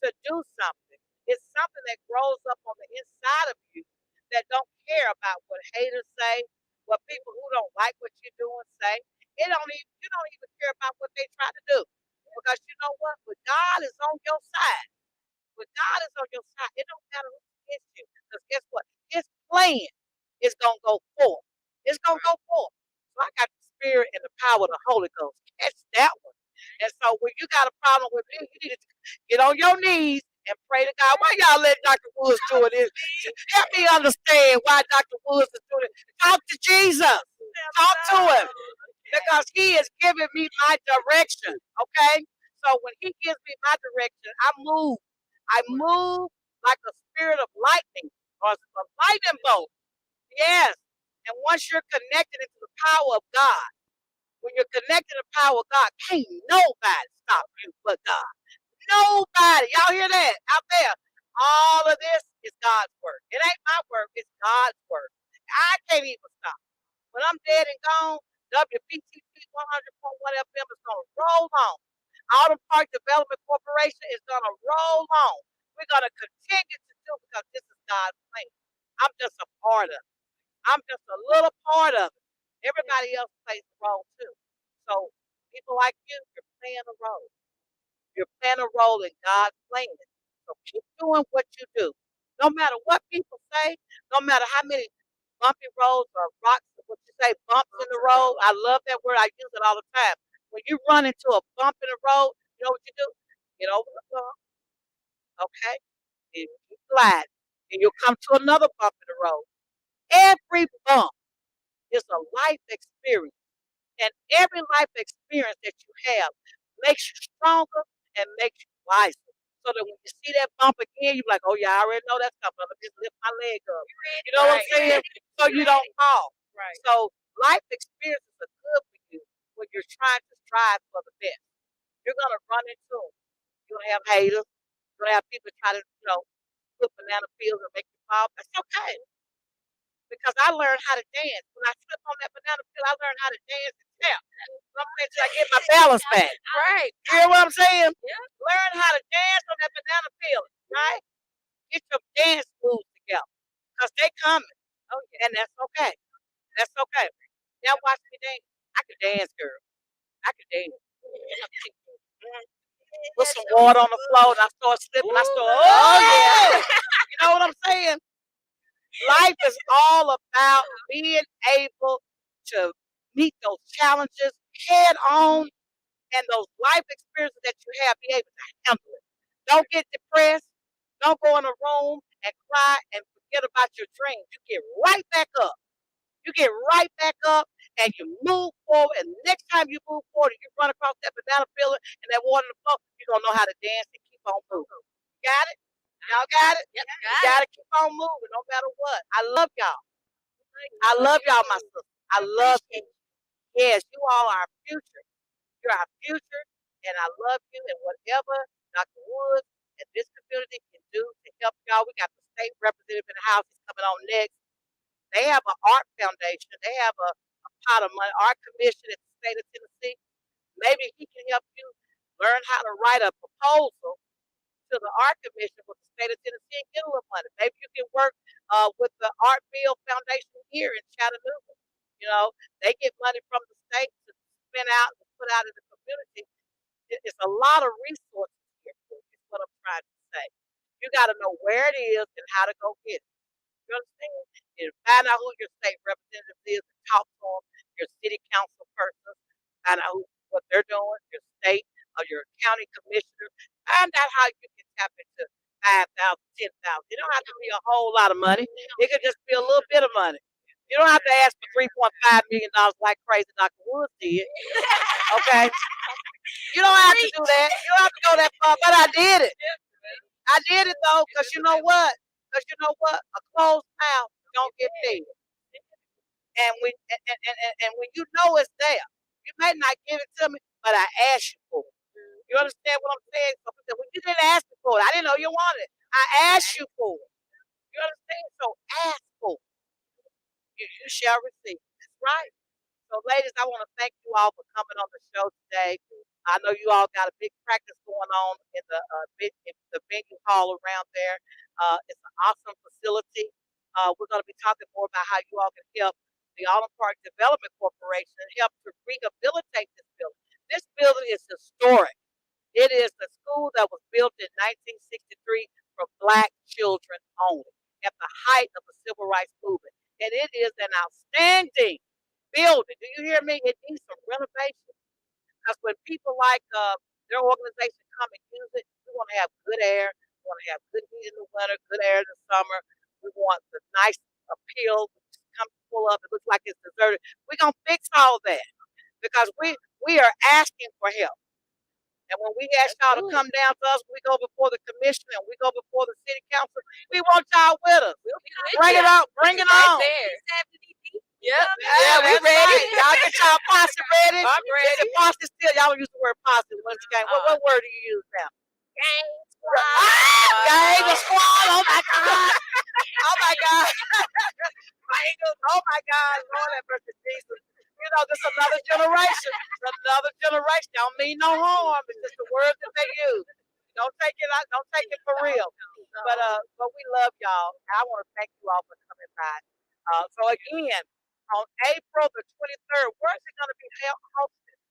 to do something, it's something that grows up on the inside of you that don't care about what haters say, what people who don't like what you're doing say. You don't even care about what they try to do. Because you know what? When God is on your side, when God is on your side, it don't matter who's against you. Because guess what? His plan is gonna go forth. It's gonna go forth. So I got the spirit and the power of the Holy Ghost. Catch that one. And so when you got a problem with me, you need to get on your knees and pray to God. Why y'all let Dr. Woods do this? Help me understand why Dr. Woods is doing it. Talk to Jesus. Talk to him. Because he is giving me my direction. Okay? So when he gives me my direction, I move. I move like a spirit of lightning or a lightning bolt. Yes. And once you're connected into the power of God, when you're connected to the power of God, can't nobody stop you but God. Nobody. Y'all hear that out there? All of this is God's work. It ain't my work, it's God's work. I can't even stop. When I'm dead and gone, WPTP 100.1 FM is going to roll on. Autumn Park Development Corporation is going to roll on. We're going to continue to do, because this is God's plan. I'm just a part of it. I'm just a little part of it. Everybody else plays a role too. So people like you, you're playing a role. You're playing a role in God's plan. So keep doing what you do. No matter what people say, no matter how many bumpy roads or rocks, what you say, bumps in the road. I love that word. I use it all the time. When you run into a bump in the road, you know what you do? Get over the bump, okay? And keep gliding. And you'll come to another bump in the road. Every bump is a life experience. And every life experience that you have makes you stronger and makes you wiser. So that when you see that bump again, you're like, oh yeah, I already know that's coming. Let me just lift my leg up. You know what I'm saying? So you don't fall. Right. So life experiences are good for you when you're trying to strive for the best. You're gonna run into them. You're gonna have haters. You're gonna have people try to, put banana peels and make you fall. That's okay. Because I learned how to dance. When I slipped on that banana peel, I learned how to dance and tap. I'm saying till I get my balance back. Right. You hear what I'm saying? Yeah. Learn how to dance on that banana peel, right? Get your dance moves together. Because they coming. Oh, yeah. And that's okay. That's okay. Now watch me dance. I can dance, girl. I can dance. Put some water on the floor and I start slipping. I start, oh yeah. You know what I'm saying? Life is all about being able to meet those challenges head on and those life experiences that you have, be able to handle it. Don't get depressed. Don't go in a room and cry and forget about your dreams. You get right back up. You get right back up and you move forward. And the next time you move forward, you run across that banana peel and that water in the floor, you're going to know how to dance and keep on moving. Got it? Y'all got it? Yep, you got to keep on moving no matter what. I love y'all. I love y'all, my sister. I love you. Yes, you all are our future. You're our future. And I love you. And whatever Dr. Woods and this community can do to help y'all, we got the state representative in the house. He's coming on next. They have an art foundation. They have a pot of money, art commission in the state of Tennessee. Maybe he can help you learn how to write a proposal to the art commission with the state of Tennessee and get a little money. Maybe you can work with the Art Bill Foundation here in Chattanooga. You know, they get money from the state to spend out and put out in the community. It's a lot of resources here. Is what I'm trying to say. You got to know where it is and how to go get it. You understand? And find out who your state representative is and talk to them, your city council person, find out what they're doing, your state or your county commissioner. Find out how you can tap into 5,000, 10,000. It don't have to be a whole lot of money. It could just be a little bit of money. You don't have to ask for $3.5 million like crazy Dr. Woods did. Okay? You don't have to do that. You don't have to go that far, but I did it. I did it though, because you know what? Because you know what? A closed mouth don't get fed. And when you know it's there, you may not give it to me, but I asked you for it. You understand what I'm saying? So when you didn't ask me for it, I didn't know you wanted it. I asked you for it. You understand? So ask for it. You shall receive. That's right. So, ladies, I want to thank you all for coming on the show today. I know you all got a big practice going on in the venue hall around there. It's an awesome facility. We're going to be talking more about how you all can help the Autumn Park Development Corporation help to rehabilitate this building. This building is historic. It is the school that was built in 1963 for Black children only at the height of the Civil Rights Movement. And it is an outstanding building. Do you hear me? It needs some renovation. Because when people like their organization come and use it, we want to have good air. We want to have good heat in the winter, good air in the summer. We want the nice appeal. Come pull up. It looks like it's deserted. We're going to fix all that because we are asking for help. And when we ask y'all to come down to us, we go before the commission and we go before the city council. We want y'all with us. Bring it out. Bring it on. Yep. Yeah, we ready. Right. Y'all get y'all posse ready. I'm ready. Is it posse still? Y'all don't use the word posse once again. What word do you use now? Gang squad. Gang squad. Oh my God. Oh my God. Oh my God. Lord have mercy, Jesus. You know, this is another generation. It's another generation. Don't mean no harm. It's just the words that they use. Don't take it out. Don't take it for real. But we love y'all. I want to thank you all for coming by. So again, on April the 23rd, where's it going to be hosted?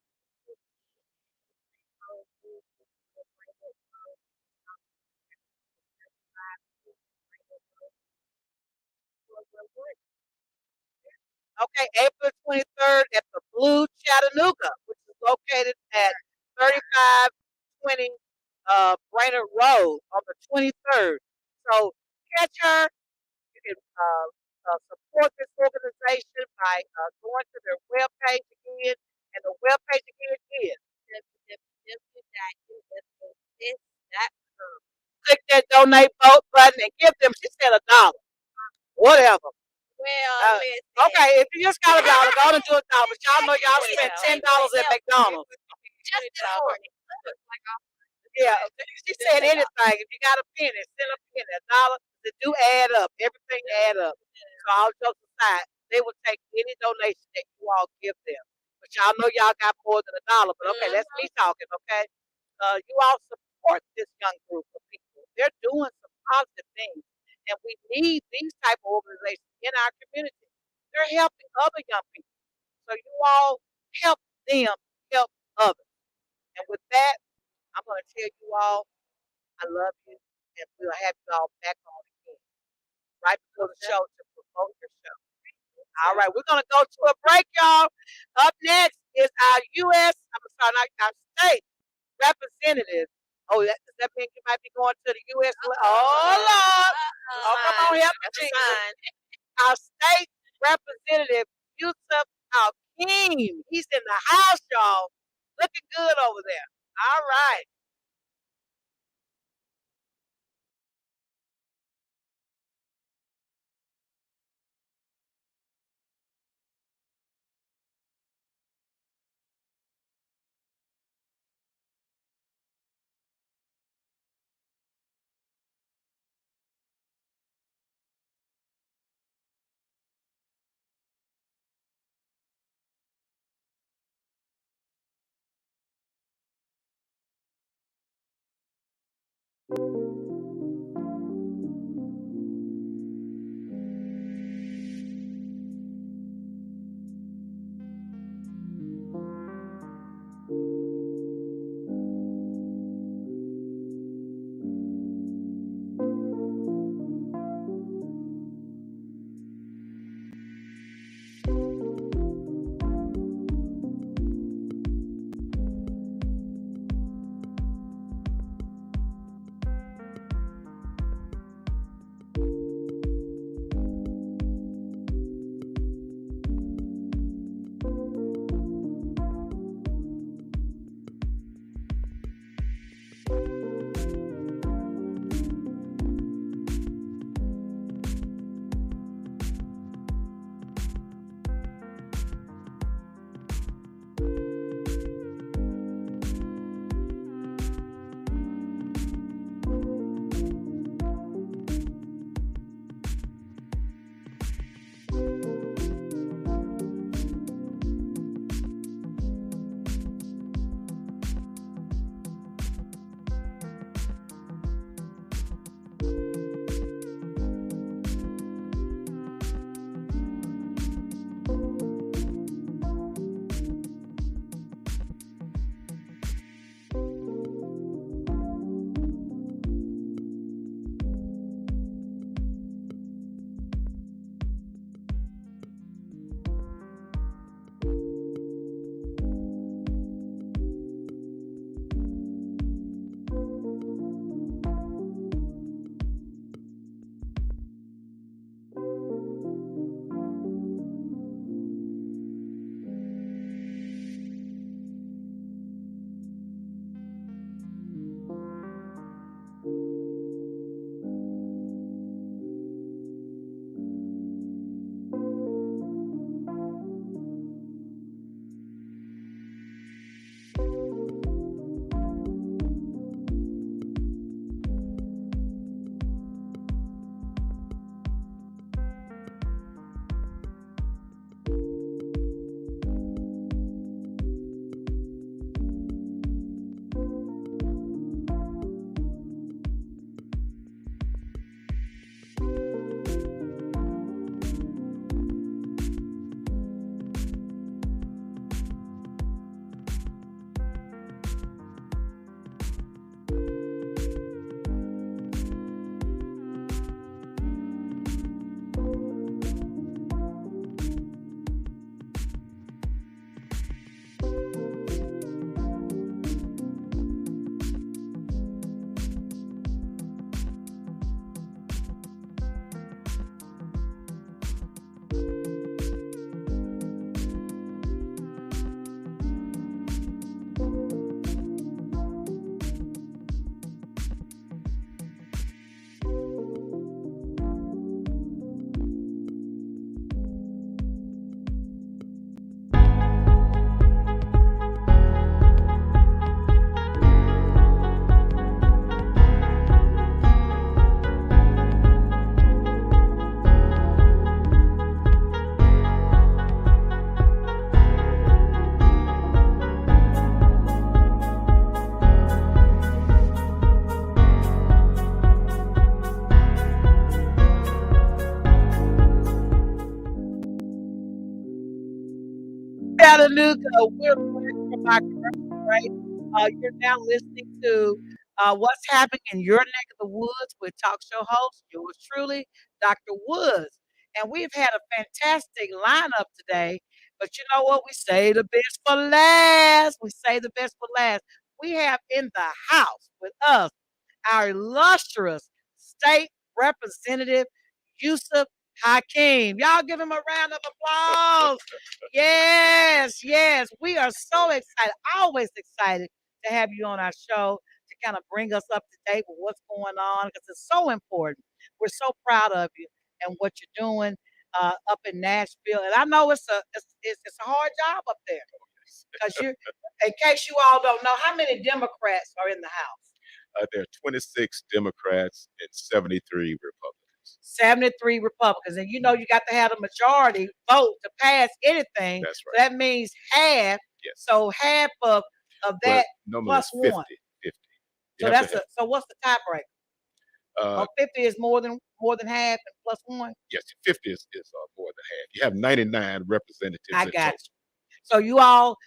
Okay, April 23rd at the Blue Chattanooga, which is located at 3520 Brainerd Road on the 23rd. So catch her. You can support this organization by going to their webpage again. And the webpage again is www.usf.com. click that donate vote button and give them. She said $1. Whatever. Well, listen. Okay, if you just got $1, go on and do $1. But y'all know y'all spent $10 at McDonald's. Just this morning. Yeah, she said anything. If you got a penny, send a penny. $1. They do add up. Everything add up. So all jokes aside, they will take any donation that you all give them. But y'all know y'all got more than $1. But okay, that's me talking. Okay, you all support this young group of people. They're doing some positive things, and we need these type of organizations in our community. They're helping other young people. So you all help them help others. And with that, I'm going to tell you all I love you, and we'll have you all back on again right before the show to promote your show. All right, we're going to go to a break, y'all. Up next is our our state representative. Oh, does that mean you might be going to the U.S.? Oh, Lord. Oh, come on, help me, Jesus. Our state representative, Yusef Hakeem. He's in the house, y'all. Looking good over there. All right. Chattanooga. We're back from our commercial break. You're now listening to What's Happening in Your Neck of the Woods with talk show host, yours truly, Dr. Woods. And we've had a fantastic lineup today. But you know what? We say the best for last. We say the best for last. We have in the house with us our illustrious state representative, Yusef Hakeem. Y'all give him a round of applause. Yes, yes. We are so excited, always excited to have you on our show to kind of bring us up to date with what's going on because it's so important. We're so proud of you and what you're doing up in Nashville. And I know it's a hard job up there because you, in case you all don't know, how many Democrats are in the House? There are 26 Democrats and 73 Republicans. 73 Republicans. And you know, you got to have a majority vote to pass anything. That's right. So that means half. Yes. So half of Well, that normally plus it's 50. one. 50. So so what's the tiebreaker? Uh, 50 is more than half and plus one. yes, 50 is more than half. You have 99 representatives. I got you. So you all,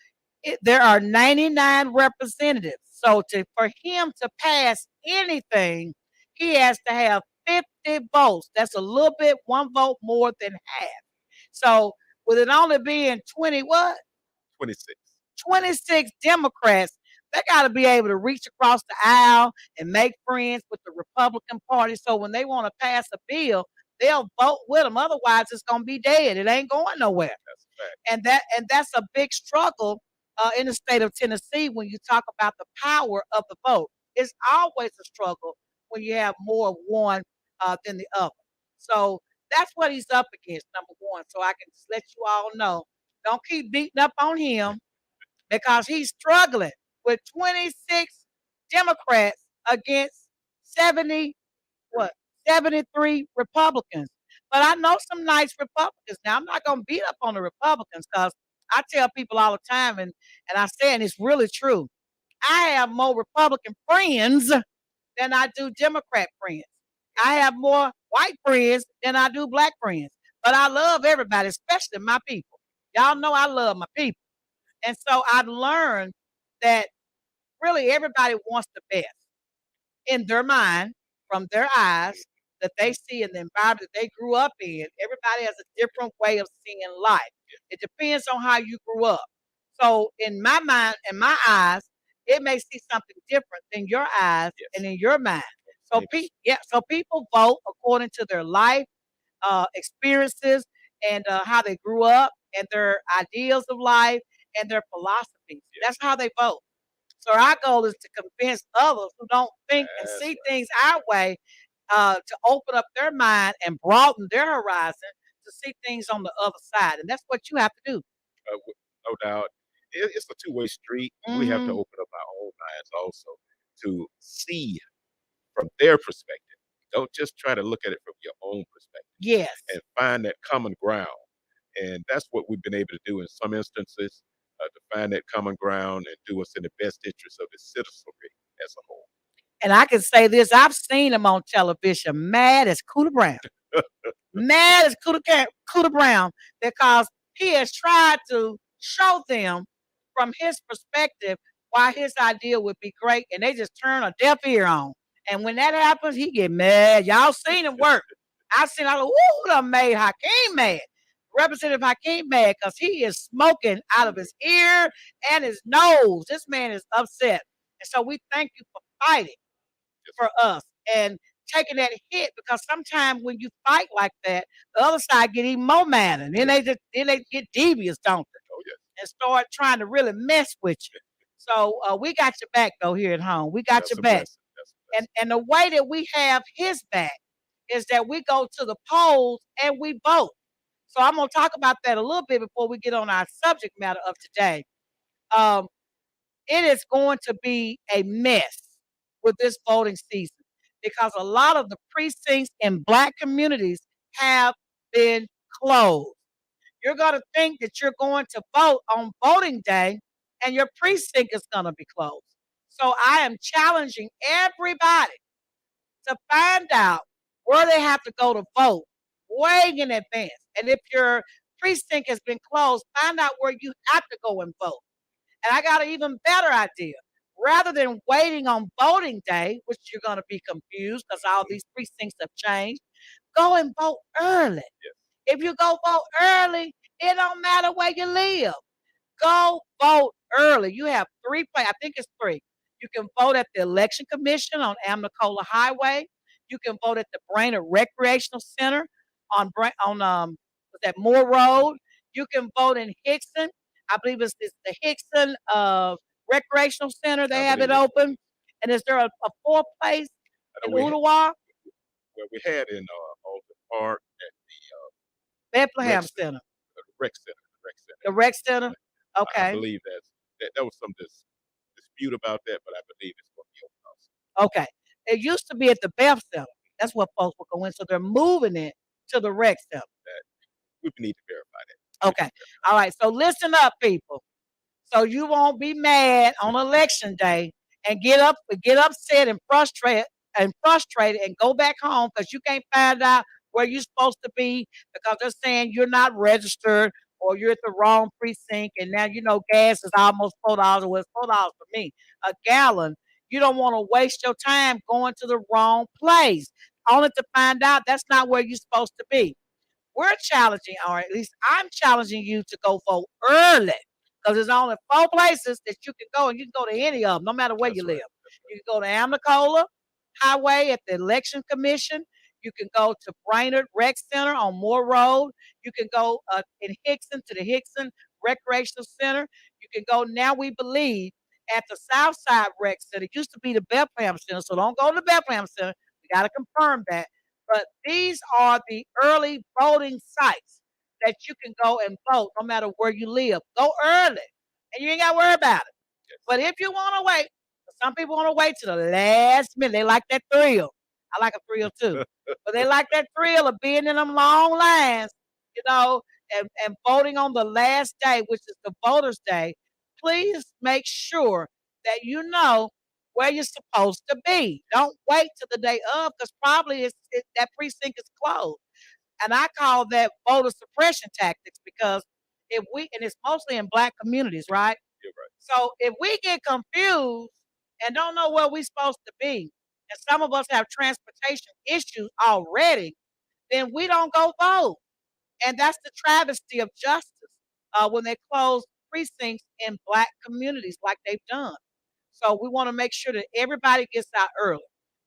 there are 99 representatives. So for him to pass anything, he has to have 50 votes. That's a little bit, one vote more than half. So with it only being 26. 26 Democrats, they got to be able to reach across the aisle and make friends with the Republican Party. So when they want to pass a bill, they'll vote with them. Otherwise, it's going to be dead. It ain't going nowhere. That's a fact. And that's a big struggle in the state of Tennessee when you talk about the power of the vote. It's always a struggle when you have more of one than the other. So that's what he's up against, number one. So I can just let you all know. Don't keep beating up on him because he's struggling with 26 Democrats against 70, what, 73 Republicans. But I know some nice Republicans. Now, I'm not going to beat up on the Republicans because I tell people all the time, and I say, and it's really true, I have more Republican friends than I do Democrat friends. I have more white friends than I do black friends. But I love everybody, especially my people. Y'all know I love my people. And so I've learned that really everybody wants the best in their mind, from their eyes, that they see in the environment that they grew up in. Everybody has a different way of seeing life. It depends on how you grew up. So in my mind, in my eyes, it may see something different than your eyes and in your mind. So so people vote according to their life experiences and how they grew up and their ideals of life and their philosophies. That's how they vote. So our goal is to convince others who don't think and see things our way to open up their mind and broaden their horizon to see things on the other side. And that's what you have to do. No doubt. It's a two-way street. We have to open up our own minds also to see from their perspective. Don't just try to look at it from your own perspective. Yes. And find that common ground. And that's what we've been able to do in some instances, to find that common ground and do what's in the best interest of the citizenry as a whole. And I can say this, I've seen him on television, mad as Cooter Brown. Mad as Cooter Brown, because he has tried to show them from his perspective why his idea would be great, and they just turn a deaf ear on. And when that happens, he get mad. Y'all seen him work. I go, ooh, done made Hakeem mad. Representative Hakeem mad because he is smoking out of his ear and his nose. This man is upset. And so we thank you for fighting for us and taking that hit, because sometimes when you fight like that, the other side get even more mad, and then they get devious, don't they? Oh, yes. And start trying to really mess with you. So we got your back though here at home. We got your back. And the way that we have his back is that we go to the polls and we vote. So I'm gonna talk about that a little bit before we get on our subject matter of today. It is going to be a mess with this voting season because a lot of the precincts in black communities have been closed. You're going to think that you're going to vote on voting day and your precinct is going to be closed. So I am challenging everybody to find out where they have to go to vote way in advance. And if your precinct has been closed, find out where you have to go and vote. And I got an even better idea. Rather than waiting on voting day, which you're going to be confused because all these precincts have changed, go and vote early. Yes. If you go vote early, it don't matter where you live. Go vote early. You have three I think it's three. You can vote at the Election Commission on Amnicola Highway. You can vote at the Brainerd Recreational Center was that Moore Road. You can vote in Hickson. I believe it's the Hickson Recreational Center. They I have it believe it's open. And is there a fourth place I in know Ooltewah? well, we had in Alton Park at the Bethlehem Center. Rec Center. The Rec Center. The Rec Center? I Okay. believe that was some dispute about that, but I believe it's going to be open also. Okay. It used to be at the Beth Center. That's what folks will go in. So they're moving it to the Rec Center. We need to verify that. Okay. All right. So listen up, people. So you won't be mad on election day and get upset and frustrated and go back home because you can't find out where you're supposed to be because they're saying you're not registered or you're at the wrong precinct and now gas is almost $4. Well, it's $4 for me a gallon. You don't want to waste your time going to the wrong place only to find out that's not where you're supposed to be. We're challenging, or at least I'm challenging you to go vote early because there's only 4 places that you can go, and you can go to any of them, no matter where That's you right. live. You can go to Amnicola Highway at the Election Commission. You can go to Brainerd Rec Center on Moore Road. You can go in Hickson to the Hickson Recreational Center. You can go now, we believe, at the Southside Rec Center. It used to be the Bethlehem Center, so don't go to the Bethlehem Center. We got to confirm that. But these are the early voting sites that you can go and vote no matter where you live. Go early, and you ain't got to worry about it. Yes. But if you want to wait, some people want to wait to the last minute. They like that thrill. I like a thrill too. But they like that thrill of being in them long lines, and voting on the last day, which is the voters' day. Please make sure that you know where you're supposed to be. Don't wait till the day of because probably that precinct is closed. And I call that voter suppression tactics because and it's mostly in black communities, right? You're right. So if we get confused and don't know where we're supposed to be, and some of us have transportation issues already, then we don't go vote. And that's the travesty of justice when they close precincts in black communities like they've done. So we want to make sure that everybody gets out early.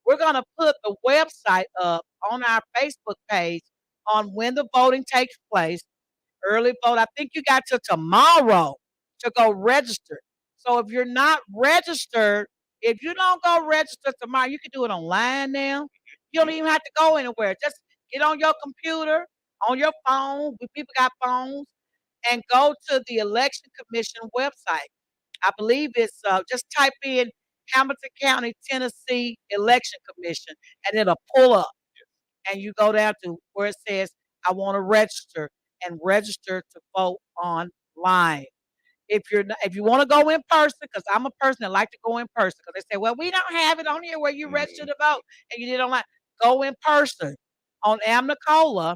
We're going to put the website up on our Facebook page on when the voting takes place. Early vote. I think you got till tomorrow to go register. So if you're not registered, if you don't go register tomorrow, you can do it online now. You don't even have to go anywhere. Just get on your computer, on your phone. People got phones, and go to the Election Commission website. I believe it's just type in Hamilton County, Tennessee Election Commission, and it'll pull up. And you go down to where it says, I want to register and register to vote online. If you want to go in person, because I'm a person that like to go in person, because they say, well, we don't have it on here where you register to vote and you did online. Go in person on Amnicola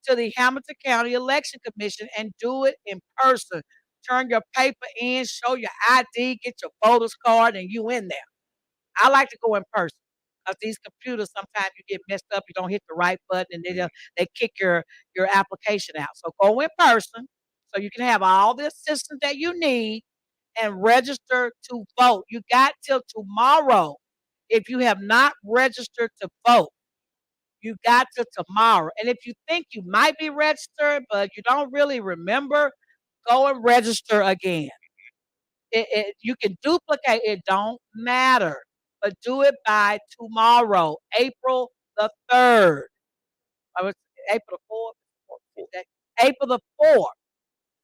to the Hamilton County Election Commission and do it in person. Turn your paper in, show your ID, get your voter's card, and you in there. I like to go in person because these computers sometimes you get messed up. You don't hit the right button, and they kick your application out. So go in person so you can have all the assistance that you need and register to vote. You got till tomorrow. If you have not registered to vote, you got till tomorrow. And if you think you might be registered but you don't really remember, go and register again. You can duplicate it, don't matter, but do it by tomorrow, April the 3rd. I was April the 4th. April the 4th.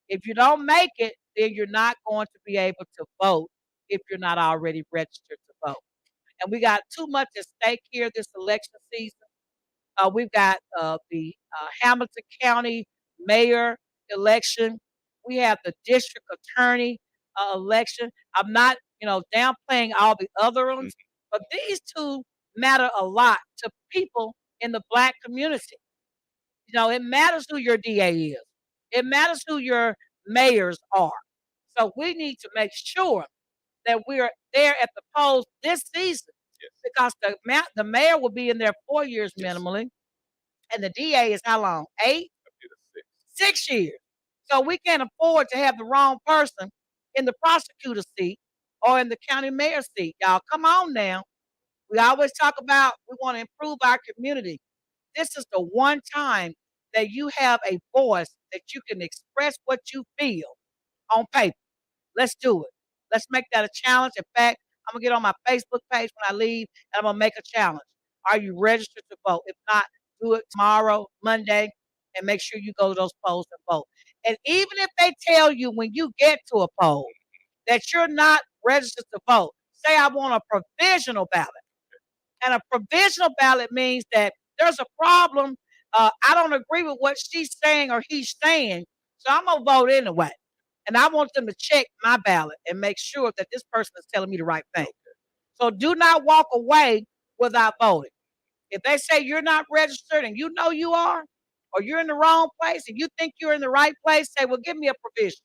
If you don't make it, then you're not going to be able to vote if you're not already registered to vote. And we got too much at stake here this election season. We've got the Hamilton County mayor election. We have the district attorney election. I'm not, downplaying all the other ones, but these two matter a lot to people in the black community. It matters who your DA is. It matters who your mayors are. So we need to make sure that we're there at the polls this season Yes. because the mayor will be in there 4 years Yes. minimally, and the DA is how long? Eight? That'd be the 6 years. So we can't afford to have the wrong person in the prosecutor seat or in the county mayor seat. Y'all, come on now. We always talk about we want to improve our community. This is the one time that you have a voice that you can express what you feel on paper. Let's do it. Let's make that a challenge. In fact, I'm gonna get on my Facebook page when I leave and I'm gonna make a challenge. Are you registered to vote? If not, do it tomorrow, Monday, and make sure you go to those polls and vote. And even if they tell you when you get to a poll that you're not registered to vote, say I want a provisional ballot. And a provisional ballot means that there's a problem. I don't agree with what she's saying or he's saying, so I'm gonna vote anyway. And I want them to check my ballot and make sure that this person is telling me the right thing. So do not walk away without voting. If they say you're not registered and you know you are, or you're in the wrong place and you think you're in the right place, say, well, give me a provision.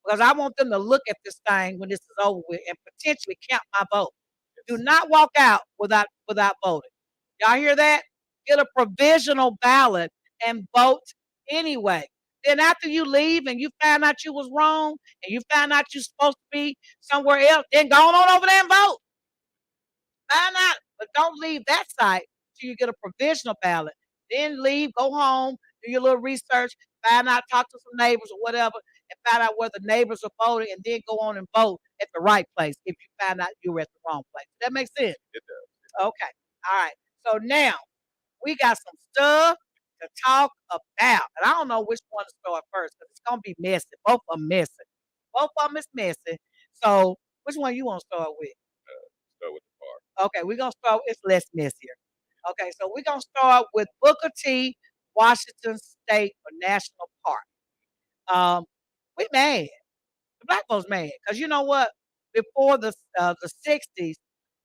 Because I want them to look at this thing when this is over with and potentially count my vote. Do not walk out without voting. Y'all hear that? Get a provisional ballot and vote anyway. Then after you leave and you find out you was wrong and you find out you're supposed to be somewhere else, then go on over there and vote. Find out, but don't leave that site till you get a provisional ballot. Then leave, go home, do your little research, find out, talk to some neighbors or whatever, and find out where the neighbors are voting, and then go on and vote at the right place if you find out you were at the wrong place. That makes sense? It does. Okay. All right. So now we got some stuff to talk about. And I don't know which one to start first because it's gonna be messy. Both of them messy. Both of them is messy. So which one you want to start with? Start with the bar. Okay, we're gonna start. It's less messier. Okay, so we're gonna start with Booker T, Washington State or National Park. We mad. The black folks mad because you know what? Before the '60s,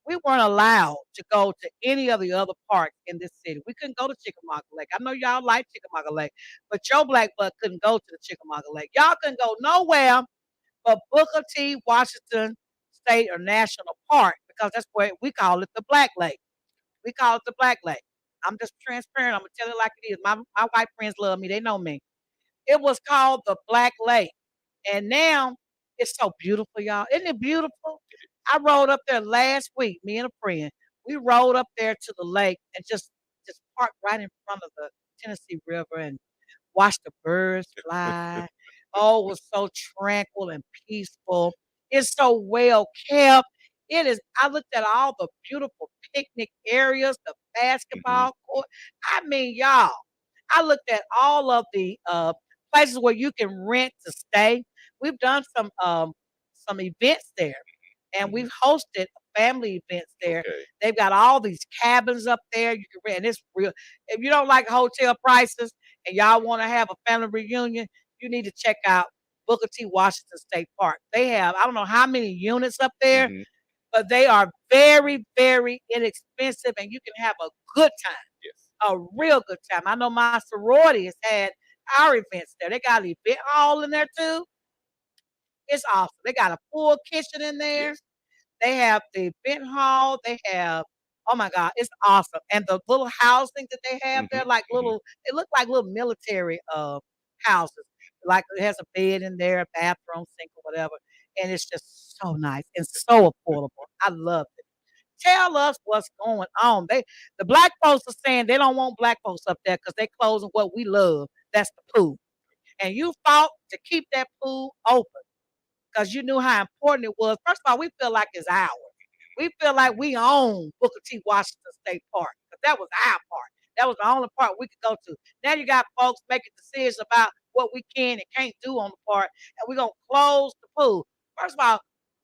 we weren't allowed to go to any of the other parks in this city. We couldn't go to Chickamauga Lake. I know y'all like Chickamauga Lake, but your black butt couldn't go to the Chickamauga Lake. Y'all couldn't go nowhere but Booker T, Washington State or National Park because that's where we call it the Black Lake. We call it the Black Lake. I'm just transparent. I'm gonna tell it like it is. My white friends love me. They know me. It was called the Black Lake. And now it's so beautiful, y'all. Isn't it beautiful? I rode up there last week, me and a friend. We rode up there to the lake and just parked right in front of the Tennessee River and watched the birds fly. Oh, it was so tranquil and peaceful. It's so well kept. It is. I looked at all the beautiful picnic areas, the Mm-hmm. basketball court. I mean, y'all, I looked at all of the places where you can rent to stay. We've done some events there, and Mm-hmm. we've hosted family events there. Okay. They've got all these cabins up there you can rent, and it's real. If you don't like hotel prices and y'all want to have a family reunion, you need to check out Booker T. Washington State Park. They have I don't know how many units up there, Mm-hmm. but they are very, very inexpensive, and you can have a good time, Yes. a real good time. I know my sorority has had our events there. They got an event hall in there too. It's awesome. They got a full kitchen in there. Yes. They have the event hall. They have, oh my God, it's awesome. And the little housing that they have Mm-hmm. there, like Mm-hmm. they look like little military houses. Like it has a bed in there, a bathroom, sink, or whatever. And it's just so nice and so affordable. I love it. Tell us what's going on. The black folks are saying they don't want black folks up there because they closing what we love. That's the pool. And you fought to keep that pool open because you knew how important it was. First of all, we feel like it's ours. We feel like we own Booker T. Washington State Park because that was our park. That was the only park we could go to. Now you got folks making decisions about what we can and can't do on the park, and we're gonna close the pool. First of all,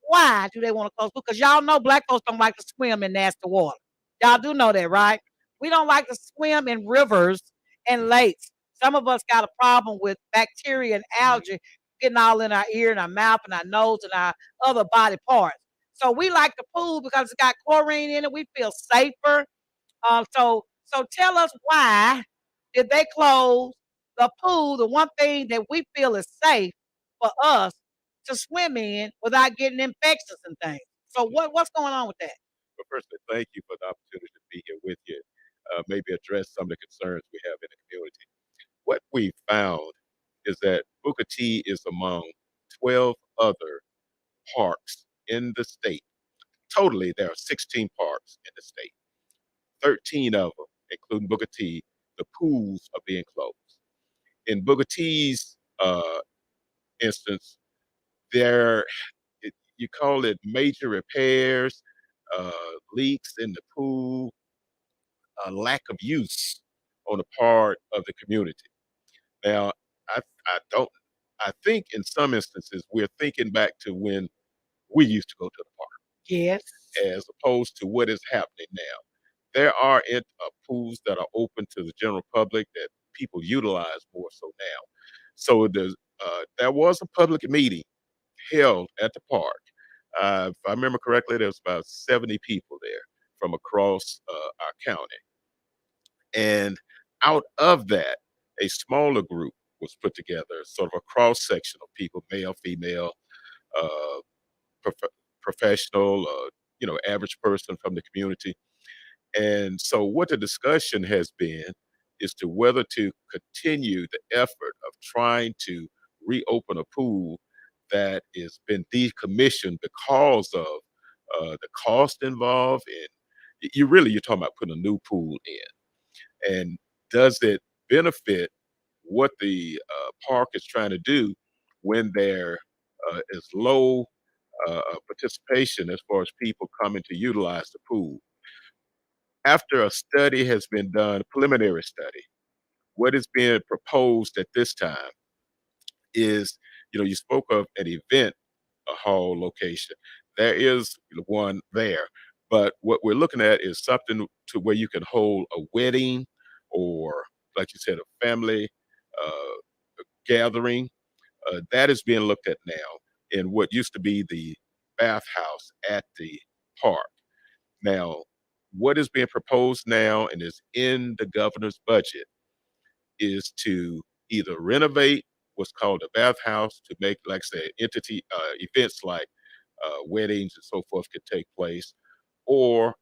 why do they want to close the pool? Because y'all know black folks don't like to swim in nasty water. Y'all do know that, right? We don't like to swim in rivers and lakes. Some of us got a problem with bacteria and algae getting all in our ear and our mouth and our nose and our other body parts. So we like the pool because it's got chlorine in it. We feel safer. So tell us why did they close the pool, the one thing that we feel is safe for us to swim in without getting infections and things. So what's going on with that? But firstly, thank you for the opportunity to be here with you. Maybe address some of the concerns we have in the community. What we found is that Booker T is among 12 other parks in the state. Totally, there are 16 parks in the state. 13 of them, including Booker T, the pools are being closed. In Booker T's instance, there you call it major repairs, uh, leaks in the pool, a lack of use on the part of the community. Now, I don't. I think in some instances we're thinking back to when we used to go to the park, Yes. as opposed to what is happening now. There are pools that are open to the general public that people utilize more so now. So there was a public meeting held at the park. If I remember correctly, there was about 70 people there from across our county. And out of that, a smaller group was put together, sort of a cross section of people, male, female, uh, prof- professional, average person from the community. And so, what the discussion has been is to whether to continue the effort of trying to reopen a pool that has been decommissioned because of the cost involved. And you're talking about putting a new pool in, and does it benefit what the park is trying to do when there is low participation as far as people coming to utilize the pool? After a study has been done, a preliminary study, what is being proposed at this time is, you spoke of an event hall location. There is one there, but what we're looking at is something to where you can hold a wedding or, like you said, a family gathering. That is being looked at now in what used to be the bathhouse at the park. Now, what is being proposed now and is in the governor's budget is to either renovate what's called a bathhouse to make, like I say, entity events like weddings and so forth could take place, or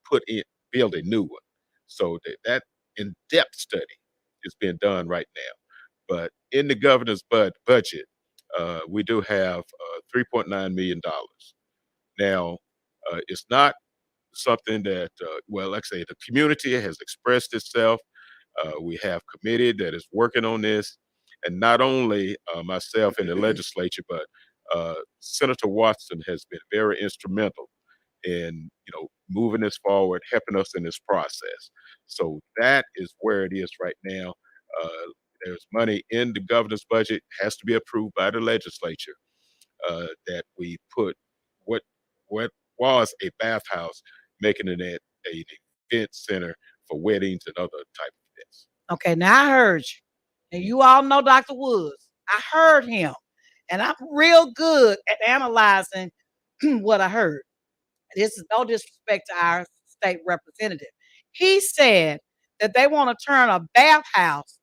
put in build a new one. So that in-depth study is being done right now. But in the governor's budget, we do have $3.9 million. Now, it's not something that, well, like I say, the community has expressed itself. We have committee that is working on this, and not only myself in the legislature, but Senator Watson has been very instrumental in moving this forward, helping us in this process. So that is where it is right now. Uh, there's money in the governor's budget, has to be approved by the legislature, that we put what what was a bathhouse, making it an event center for weddings and other type of events. Okay, now I heard you. And you all know Dr. Woods. I heard him. And I'm real good at analyzing what I heard. This is no disrespect to our state representative. He said that they want to turn a bathhouse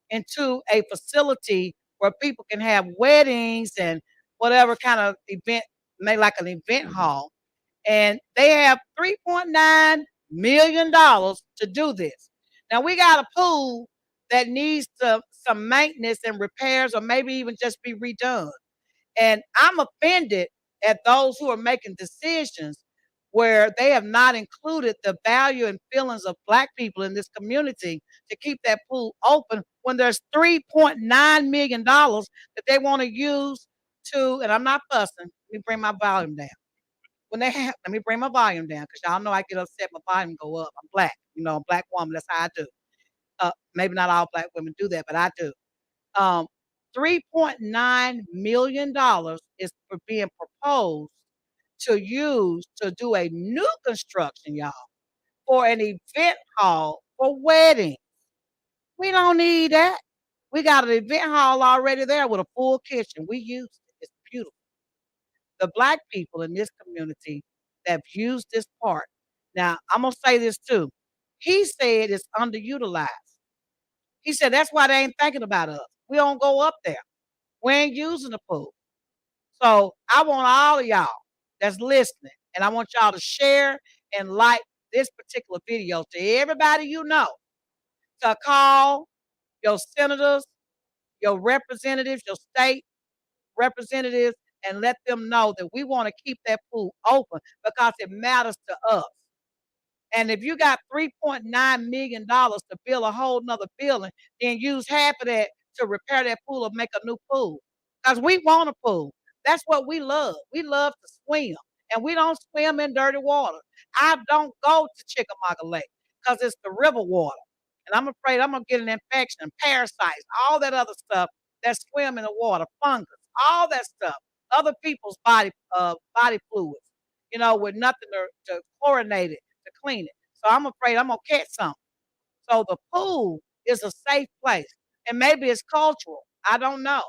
into a facility where people can have weddings and whatever kind of event, maybe like an event hall. And they have $3.9 million to do this. Now we got a pool that needs some maintenance and repairs, or maybe even just be redone. And I'm offended at those who are making decisions where they have not included the value and feelings of Black people in this community to keep that pool open when there's $3.9 million that they want to use to, and I'm not fussing, let me bring my volume down. When they have, let me bring my volume down because y'all know I get upset, my volume go up. I'm Black, a Black woman, that's how I do. Maybe not all Black women do that, but I do. Um, $3.9 million is being proposed to use to do a new construction, y'all, for an event hall for weddings. We don't need that. We got an event hall already there with a full kitchen. We used it. It's beautiful. The Black people in this community that have used this park. Now, I'm gonna say this too. He said it's underutilized. He said that's why they ain't thinking about us. We don't go up there. We ain't using the pool. So I want all of y'all that's listening, and I want y'all to share and like this particular video to everybody you know, to call your senators, your representatives, your state representatives, and let them know that we want to keep that pool open because it matters to us. And if you got $3.9 million to build a whole nother building, then use half of that to repair that pool or make a new pool. Because we want a pool. That's what we love. We love to swim. And we don't swim in dirty water. I don't go to Chickamauga Lake because it's the river water. And I'm afraid I'm gonna get an infection, parasites, all that other stuff that swim in the water, fungus, all that stuff, other people's body fluids, with nothing to chlorinate it, to clean it. So I'm afraid I'm gonna catch something. So the pool is a safe place. And maybe it's cultural. I don't know.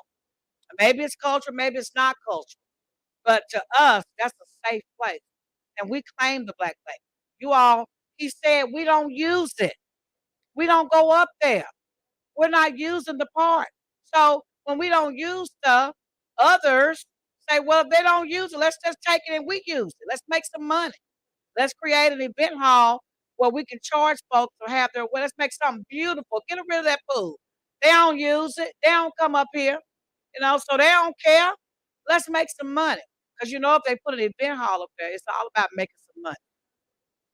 Maybe it's cultural, maybe it's not cultural. But to us, that's a safe place. And we claim the Black Lake. You all, he said we don't use it. We don't go up there. We're not using the park. So when we don't use stuff, others say, well, if they don't use it, let's just take it and we use it. Let's make some money. Let's create an event hall where we can charge folks to have let's make something beautiful. Get rid of that pool. They don't use it. They don't come up here, so they don't care. Let's make some money. Because, if they put an event hall up there, it's all about making some money.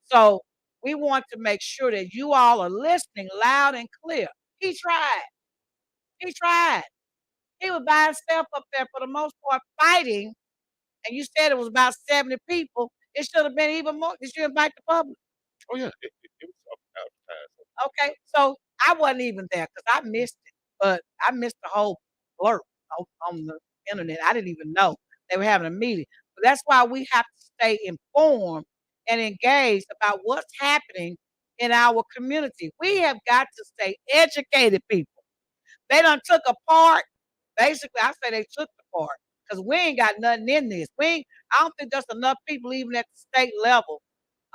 So we want to make sure that you all are listening loud and clear. He tried. He tried. He was by himself up there for the most part fighting. And you said it was about 70 people. It should have been even more. Did you invite the public? Oh yeah, it was advertised. Okay, so I wasn't even there because I missed it, but I missed the whole blurb on the internet. I didn't even know they were having a meeting. But that's why we have to stay informed and engaged about what's happening in our community. We have got to stay educated, people. They done took a part. Basically, I say they took the part because we ain't got nothing in this. I don't think there's enough people even at the state level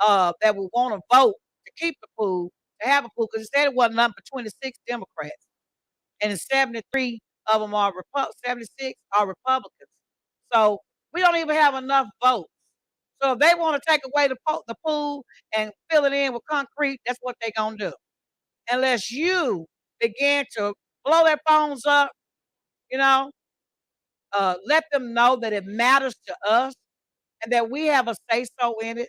that would want to vote to keep the pool, to have a pool, because it said it wasn't nothing but 26 Democrats, and 73 of them are 76 are Republicans. So we don't even have enough votes. So if they want to take away the pool and fill it in with concrete, that's what they're gonna do. Unless you begin to blow their phones up, you know, let them know that it matters to us and that we have a say so in it.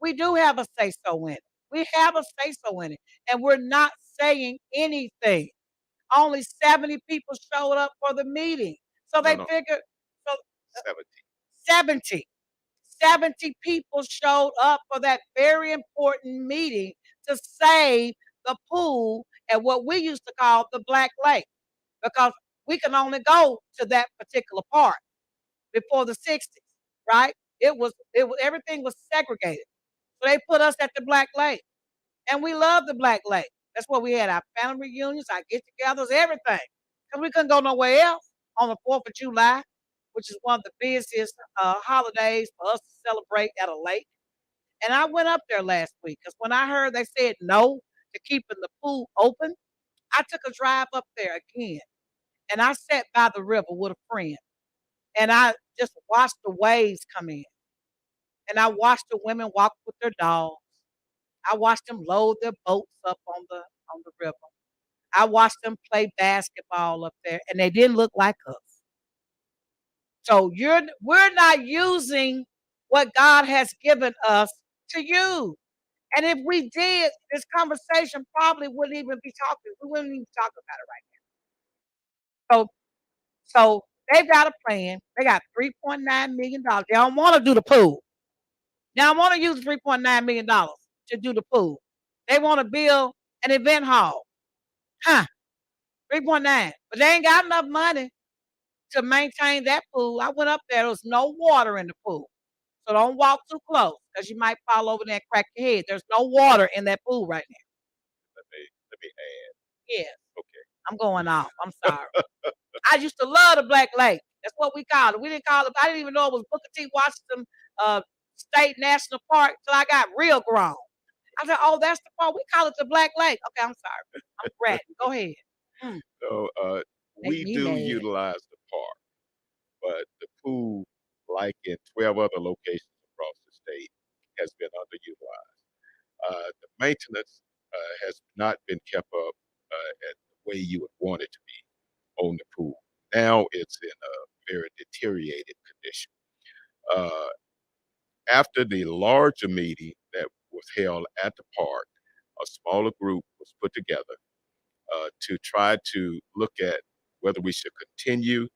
We do have a say so in it. We have a say so in it. And we're not saying anything. Only 70 people showed up for the meeting. So No, they no, figured, so 70. 70. 70 people showed up for that very important meeting to save the pool at what we used to call the Black Lake, because we can only go to that particular part before the 60s, right? It was everything was segregated. So they put us at the Black Lake. And we love the Black Lake. That's where we had our family reunions, our get togethers, everything. Because we couldn't go nowhere else on the 4th of July, which is one of the busiest holidays for us to celebrate at a lake. And I went up there last week because when I heard they said no to keeping the pool open, I took a drive up there again. And I sat by the river with a friend. And I just watched the waves come in. And I watched the women walk with their dogs. I watched them load their boats up on the river. I watched them play basketball up there, and they didn't look like us. So we're not using what God has given us to use. And if we did, this conversation probably wouldn't even be talking. We wouldn't even talk about it right now. So they've got a plan. They got $3.9 million. They don't want to do the pool. Now I want to use $3.9 million to do the pool. They want to build an event hall. Huh. 3.9. But they ain't got enough money to maintain that pool. I went up there. There was no water in the pool. So don't walk too close because you might fall over there and crack your head. There's no water in that pool right now. Let me add. Yes. Okay. I'm going off. I'm sorry. I used to love the Black Lake. That's what we called it. We didn't call it, I didn't even know it was Booker T. Washington State National Park till I got real grown. I said, "Oh, that's the part. We call it the Black Lake." Okay, I'm sorry. I'm ratting. Go ahead. Mm, So make we me do mad. utilize the park, but the pool, like in 12 other locations across the state, has been underutilized. The maintenance has not been kept up at the way you would want it to be on the pool. Now it's in a very deteriorated condition. Uh, After the larger meeting that was held at the park, a smaller group was put together to try to look at whether we should continue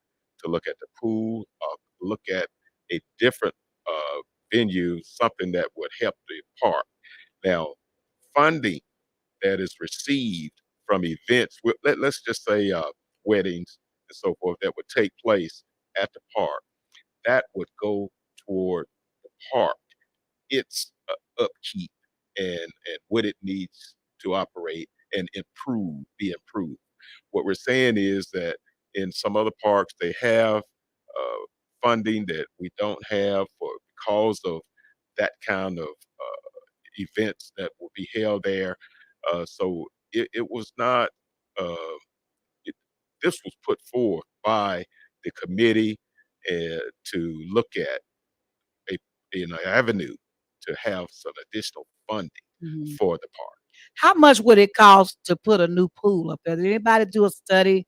to look at the pool or look at a different venue, something that would help the park. Now, funding that is received from events, let's just say weddings and so forth, that would take place at the park, that would go toward the park, its upkeep and what it needs to operate and be improved. What we're saying is that in some other parks, they have funding that we don't have for because of that kind of events that will be held there. So it was not. Uh, it, this was put forth by the committee to look at a an avenue to have some additional funding Mhm. for the park. How much would it cost to put a new pool up there? Did anybody do a study?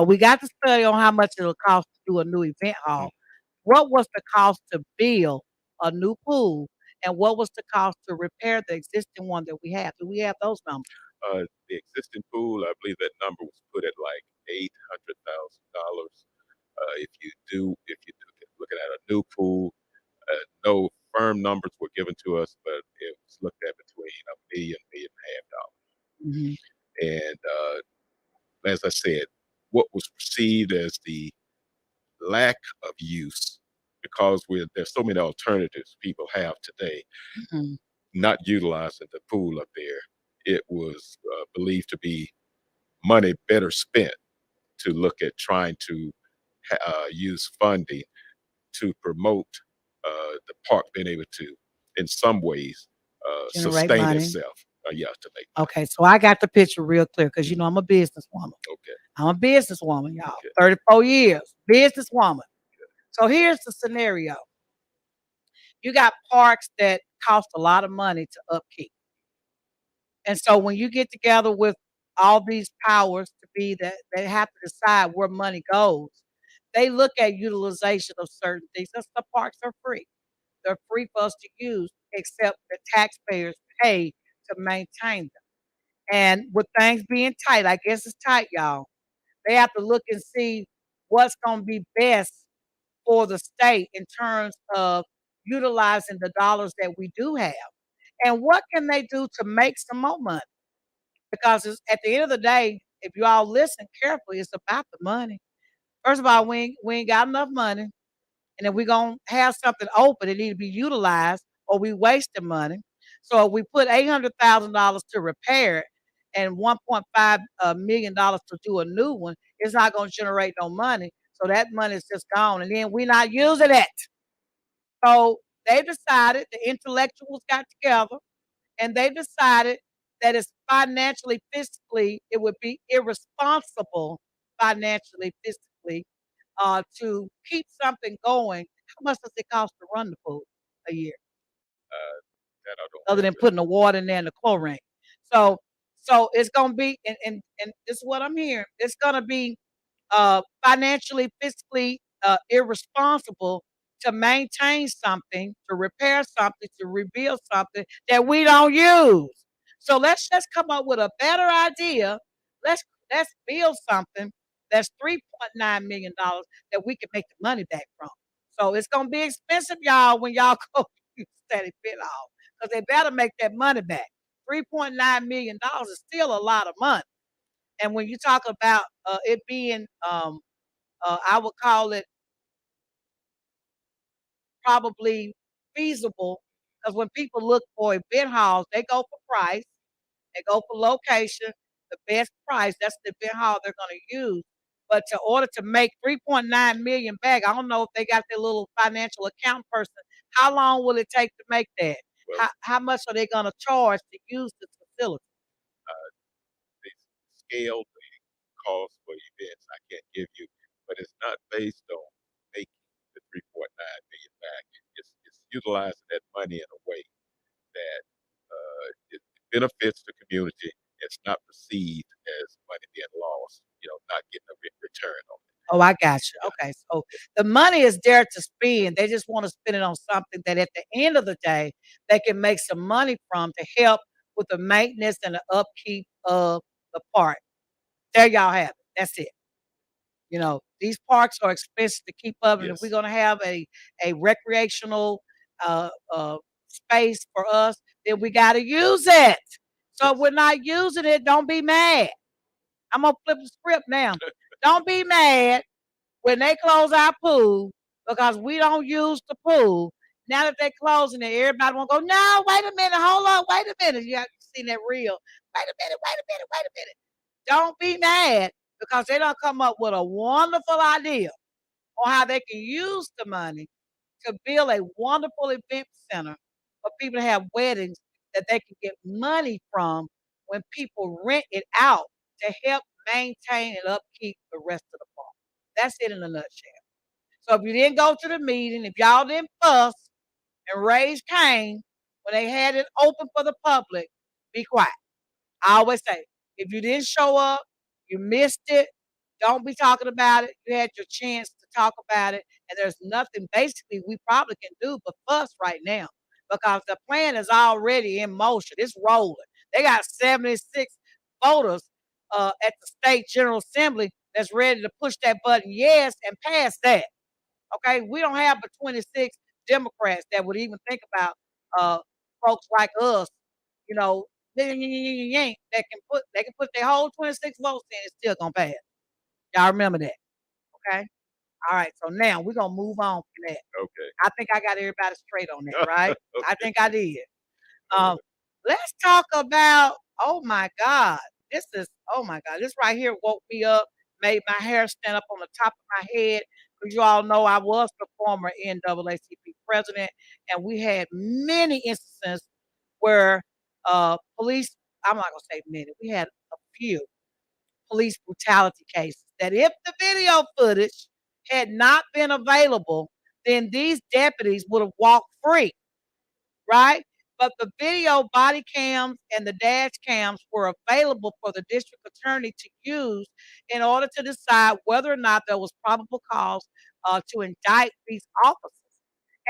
We got the study on how much it'll cost to do a new event Mm. hall. What was the cost to build a new pool, and what was the cost to repair the existing one that we have? Do we have those numbers? The existing pool, I believe that number was put at like $800,000. If you do looking at a new pool, no firm numbers were given to us, but it was looked at between a million and a half Mhm. dollars. And as I said, what was perceived as the lack of use, because there's so many alternatives people have today, Mhm. not utilizing the pool up there, it was believed to be money better spent to look at trying to use funding to promote the park being able to, in some ways, Generate sustain money. itself. Yeah, to make money. Okay, so I got the picture real clear because you know I'm a businesswoman. Okay, I'm a businesswoman, y'all. okay. 34 years, businesswoman. So here's the scenario. You got parks that cost a lot of money to upkeep. And so when you get together with all these powers to be that they have to decide where money goes, they look at utilization of certain things. That's the parks are free. They're free for us to use, except the taxpayers pay to maintain them. And with things being tight, I guess it's tight, y'all. They have to look and see what's going to be best for the state in terms of utilizing the dollars that we do have. And what can they do to make some more money? Because it's, at the end of the day, if you all listen carefully, it's about the money. First of all, we ain't got enough money. And if we're going to have something open, it need to be utilized or we wasting money. So if we put $800,000 to repair it and $1.5 million to do a new one, it's not going to generate no money. So that money is just gone. And then we're not using it. So they decided, the intellectuals got together and they decided that it's financially, fiscally, it would be irresponsible financially, fiscally, to keep something going. How much does it cost to run the pool a year, Uh, that I don't other have than to. putting the water in there and the chlorine? So, it's gonna be, and this is what I'm hearing. It's gonna be financially, fiscally irresponsible to maintain something, to repair something, to rebuild something that we don't use. So let's just come up with a better idea. Let's let's build something that's $3.9 million that we can make the money back from. So it's gonna be expensive, y'all, when y'all go use steady fit off, because they better make that money back. $3.9 million is still a lot of money. And when you talk about it being, I would call it probably feasible, because when people look for event halls, they go for price, they go for location, the best price. That's the event hall they're going to use. But to order to make 3.9 million back, I don't know if they got their little financial account person. How long will it take to make that? Well, How much are they gonna charge to use this facility? uh, the scale, the cost for events, I can't give you, but it's not based on making the 3.9 million back. It's utilizing that money in a way that it benefits the community. It's not perceived as money being lost, not getting a return on it. Oh, I got you. Yeah. Okay, so the money is there to spend. They just want to spend it on something that at the end of the day they can make some money from to help with the maintenance and the upkeep of the park. There y'all have it. That's it. These parks are expensive to keep up, and if we're Yes. gonna have a recreational uh, uh, space for us, then we got to use it. So if Yes. we're not using it, don't be mad. I'm gonna flip the script now. Don't be mad when they close our pool because we don't use the pool. Now that they're closing it, everybody want to go, no, wait a minute, hold on, wait a minute. You have seen that reel. Wait a minute, wait a minute, wait a minute. Don't be mad because they don't come up with a wonderful idea on how they can use the money to build a wonderful event center for people to have weddings that they can get money from when people rent it out to help maintain and upkeep the rest of the park. That's it in a nutshell. So if you didn't go to the meeting, if y'all didn't fuss and raise Cain when they had it open for the public, be quiet. I always say, if you didn't show up, you missed it. Don't be talking about it. You had your chance to talk about it, and there's nothing basically we probably can do but fuss right now because the plan is already in motion. It's rolling. They got 76 voters at the state general assembly that's ready to push that button yes and pass that. Okay, we don't have but 26 Democrats that would even think about uh, folks like us, you know, that can put their whole 26 votes in, it's still gonna pass. Y'all remember that, okay? All right, so now we're gonna move on from that. Okay. I think I got everybody straight on that, right? I Okay. think I did. Uh, Um, let's talk about. Oh my God, oh my God, this right here woke me up, made my hair stand up on the top of my head. Because you all know I was the former NAACP president, and we had many instances where police. I'm not gonna say many. We had a few police brutality cases that if the video footage had not been available, then these deputies would have walked free, right? But the video body cams and the dash cams were available for the district attorney to use in order to decide whether or not there was probable cause to indict these officers.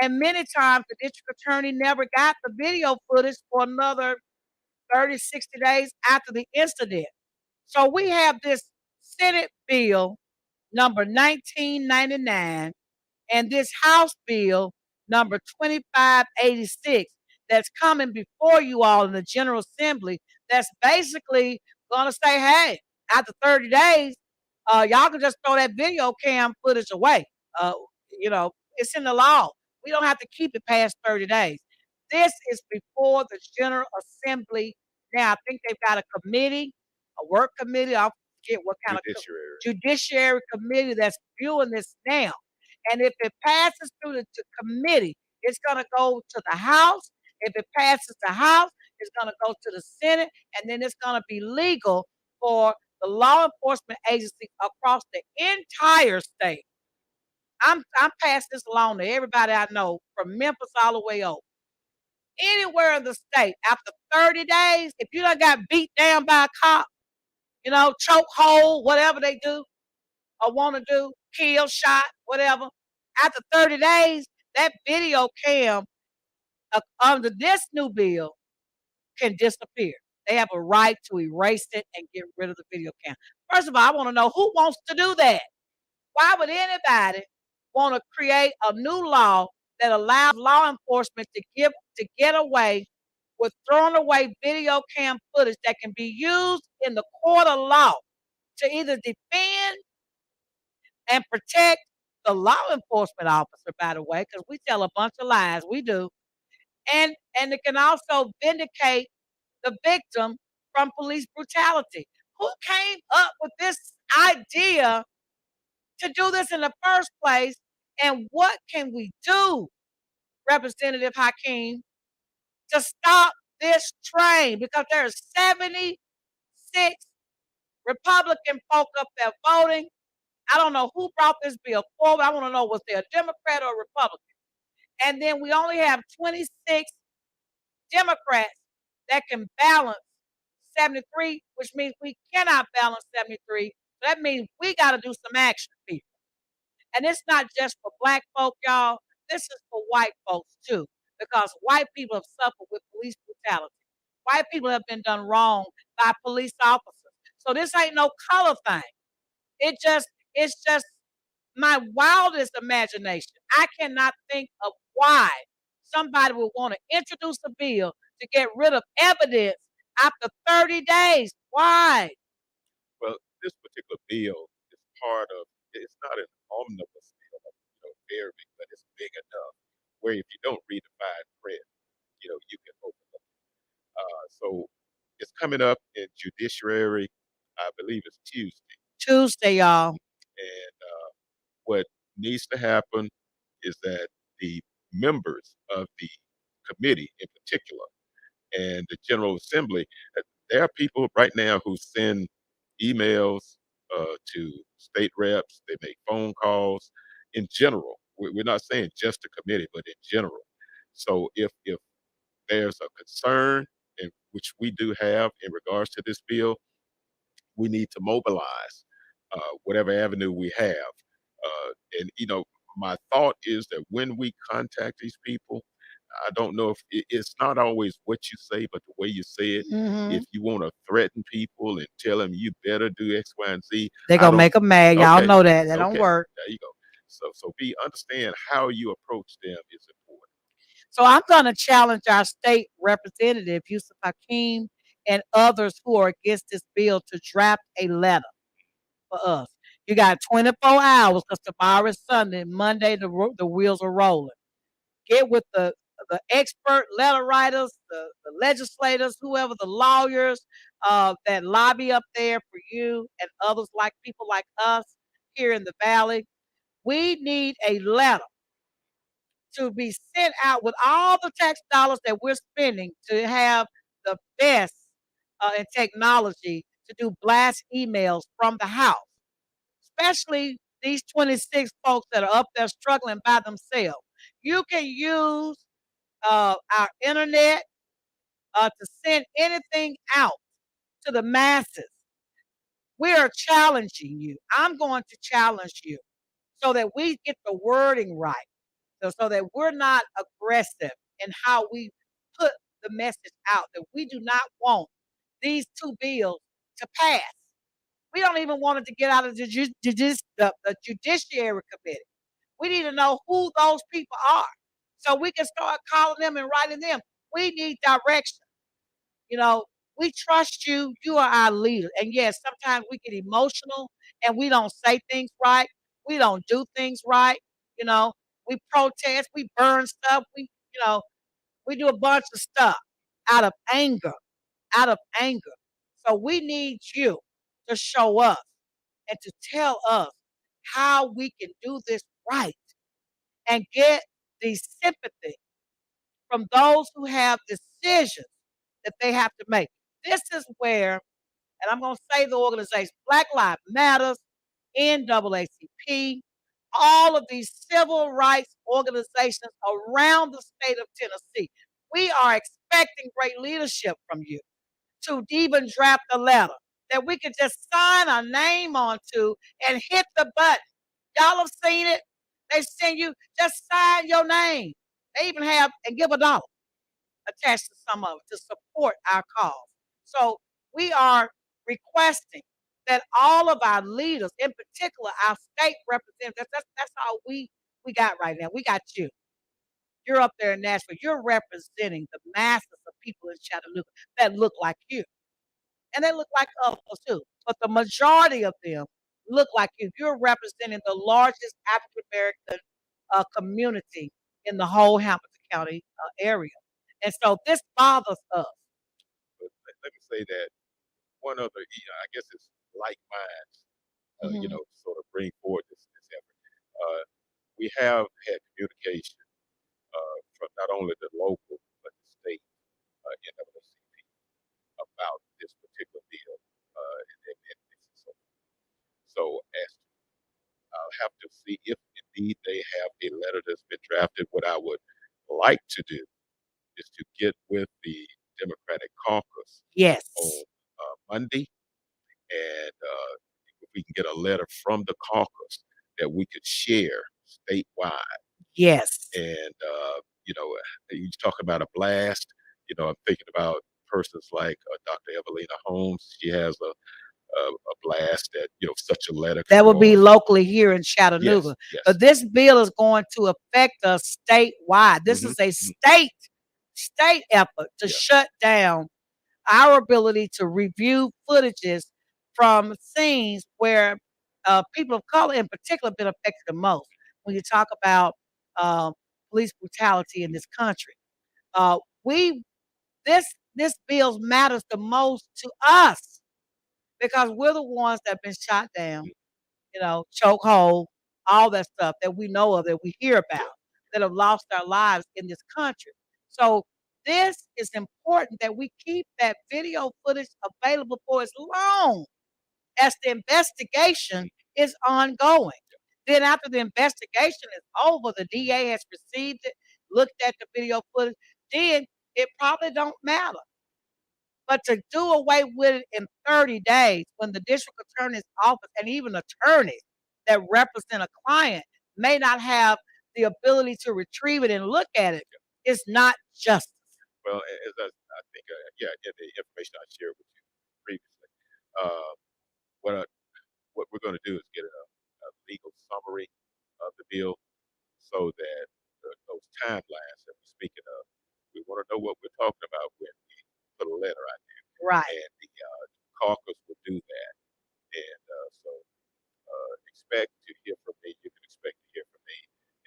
And many times the district attorney never got the video footage for another 30, 60 days after the incident. So we have this Senate bill number 1999 and this House bill number 2586 that's coming before you all in the General Assembly that's basically going to say, hey, after 30 days, y'all can just throw that video cam footage away. Uh, it's in the law. We don't have to keep it past 30 days. This is before the General Assembly. Now, I think they've got a committee, a work committee. I forget what kind of Judiciary. judiciary committee that's viewing this now. And if it passes through the committee, it's going to go to the House. If it passes the House, it's going to go to the Senate, and then it's going to be legal for the law enforcement agencies across the entire state. I'm passing this along to everybody I know from Memphis all the way over. Anywhere in the state, after 30 days, if you done got beat down by a cop, choke hold, whatever they do or want to do, kill, shot, whatever. After 30 days, that video cam under this new bill can disappear. They have a right to erase it and get rid of the video cam. First of all, I want to know who wants to do that. Why would anybody want to create a new law that allows law enforcement to get away with throwing away video cam footage that can be used in the court of law to either defend and protect the law enforcement officer, by the way, because we tell a bunch of lies. We do. And it can also vindicate the victim from police brutality. Who came up with this idea to do this in the first place? And what can we do, Representative Hakeem, to stop this train because there's 76 Republican folk up there voting. I don't know who brought this bill forward. I want to know was there a Democrat or a Republican? And then we only have 26 Democrats that can balance 73, which means we cannot balance 73. So that means we got to do some action, people. And it's not just for black folk, y'all. This is for white folks too, because white people have suffered with police brutality. White people have been done wrong by police officers. So this ain't no color thing. It's just my wildest imagination. I cannot think of why somebody would want to introduce a bill to get rid of evidence after 30 days. Why? Well, this particular bill is part of. It's not an omnibus bill, very big, but it's big enough where if you don't read the fine print, you can open it. So it's coming up in judiciary. I believe it's Tuesday, Tuesday, y'all. and what needs to happen is that the members of the committee, in particular, and the General Assembly, there are people right now who send emails to state reps. They make phone calls. In general, we're not saying just the committee, but in general. So if there's a concern, in which we do have in regards to this bill, we need to mobilize whatever avenue we have. And my thought is that when we contact these people, I don't know if it's not always what you say, but the way you say it. Mm-hmm. If you want to threaten people and tell them you better do X, Y, and Z, They're I going to don't. make them mad. Y'all Okay, know that. That don't okay, work. there you go. So be understand how you approach them is important. So I'm going to challenge our state representative, Yusef Hakeem, and others who are against this bill to draft a letter for us. You got 24 hours because tomorrow is Sunday. Monday, the wheels are rolling. Get with the expert letter writers, the legislators, whoever, the lawyers that lobby up there for you and others like people like us here in the Valley. We need a letter to be sent out with all the tax dollars that we're spending to have the best in technology to do blast emails from the House, especially these 26 folks that are up there struggling by themselves. You can use our internet to send anything out to the masses. We are challenging you. I'm going to challenge you so that we get the wording right, so that we're not aggressive in how we put the message out that we do not want these two bills to pass. We don't even want it to get out of the Judiciary Committee. We need to know who those people are so we can start calling them and writing them. We need direction. You know, we trust you. You are our leader. And yes, sometimes we get emotional and we don't say things right. We don't do things right. You know, we protest, we burn stuff, we do a bunch of stuff out of anger, out of anger. So we need you to show us and to tell us how we can do this right and get the sympathy from those who have decisions that they have to make. This is where, and I'm going to say the organization, Black Lives Matters, NAACP, all of these civil rights organizations around the state of Tennessee. We are expecting great leadership from you to even draft a letter that we could just sign our name onto and hit the button. Y'all have seen it. They send you, just sign your name. They even have, and give $1 attached to some of it to support our cause. So we are requesting that all of our leaders, in particular our state representatives, that's all we got right now. We got you. You're up there in Nashville. You're representing the masses of people in Chattanooga that look like you. And they look like us too. But the majority of them look like you. You're representing the largest African American community in the whole Hamilton County area. And so this bothers us. But let me say that one other, I guess it's like minds, Mm-hmm. sort of bring forward this effort. Uh, we have had communication from not only the local but the state. have to see if indeed they have a letter that's been drafted. What I would like to do is to get with the Democratic caucus on Yes. Monday, and if we can get a letter from the caucus that we could share statewide. Yes. And you talk about a blast. I'm thinking about persons like Dr. Evelina Holmes. She has a blast that such a letter could That go would be on. locally here in Yes, Chattanooga. yes. But this bill is going to affect us statewide. This Hmm. is a state effort to Yeah. shut down our ability to review footages from scenes where people of color in particular have been affected the most. When you talk about uh, police brutality in this country, uh, we this bill matters the most to us because we're the ones that have been shot down, chokehold, all that stuff that we know of, that we hear Yeah. about, that have lost their lives in this country. So this is important that we keep that video footage available for as long as the investigation is ongoing. Then after the investigation is over, the DA has received it, looked at the video footage, then it probably don't matter. But to do away with it in 30 days when the district attorney's office and even attorneys that represent a client may not have the ability to retrieve it and look at it is not justice. Well, as I think, yeah, in the information I shared with you previously, uh, what I, what we're going to do is get a legal summary of the bill so that those timelines that we're speaking of, we want to know what we're talking about when we put a letter out there, Right. and the caucus will do that. And so expect to hear from me. You can expect to hear from me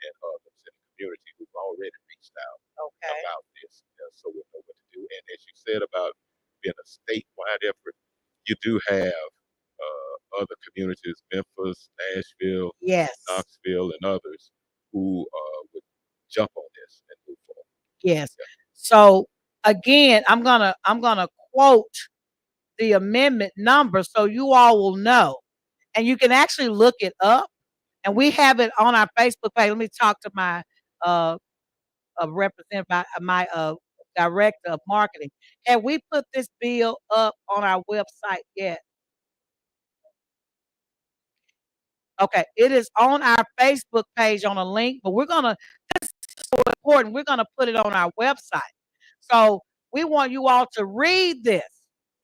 and others in the community who've already reached out Okay. about this, so we'll know what to do. And as you said about being a statewide effort, you do have other communities, Memphis, Nashville, Yes. Knoxville, and others who would jump on this and move forward. Yes. Yeah. So again, I'm gonna quote the amendment number so you all will know. And you can actually look it up. And we have it on our Facebook page. Let me talk to my uh, representative, my director of marketing. Have we put this bill up on our website yet? Okay, it is on our Facebook page on a link, but we're gonna so important. We're gonna put it on our website. So we want you all to read this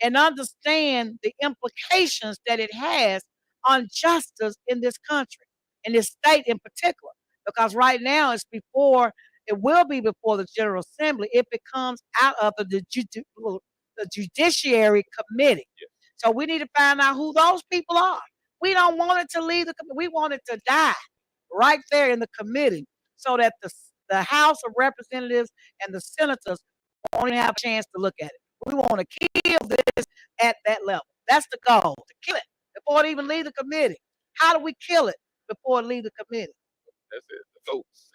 and understand the implications that it has on justice in this country, in this state in particular. Because right now it will be before the General Assembly if it comes out of the Judiciary Committee. So we need to find out who those people are. We don't want it to leave we want it to die right there in the committee so that the House of Representatives and the senators won't even have a chance to look at it. We want to kill this at that level. That's the goal, to kill it before it even leave the committee. How do we kill it before it leave the committee? That's it. The votes.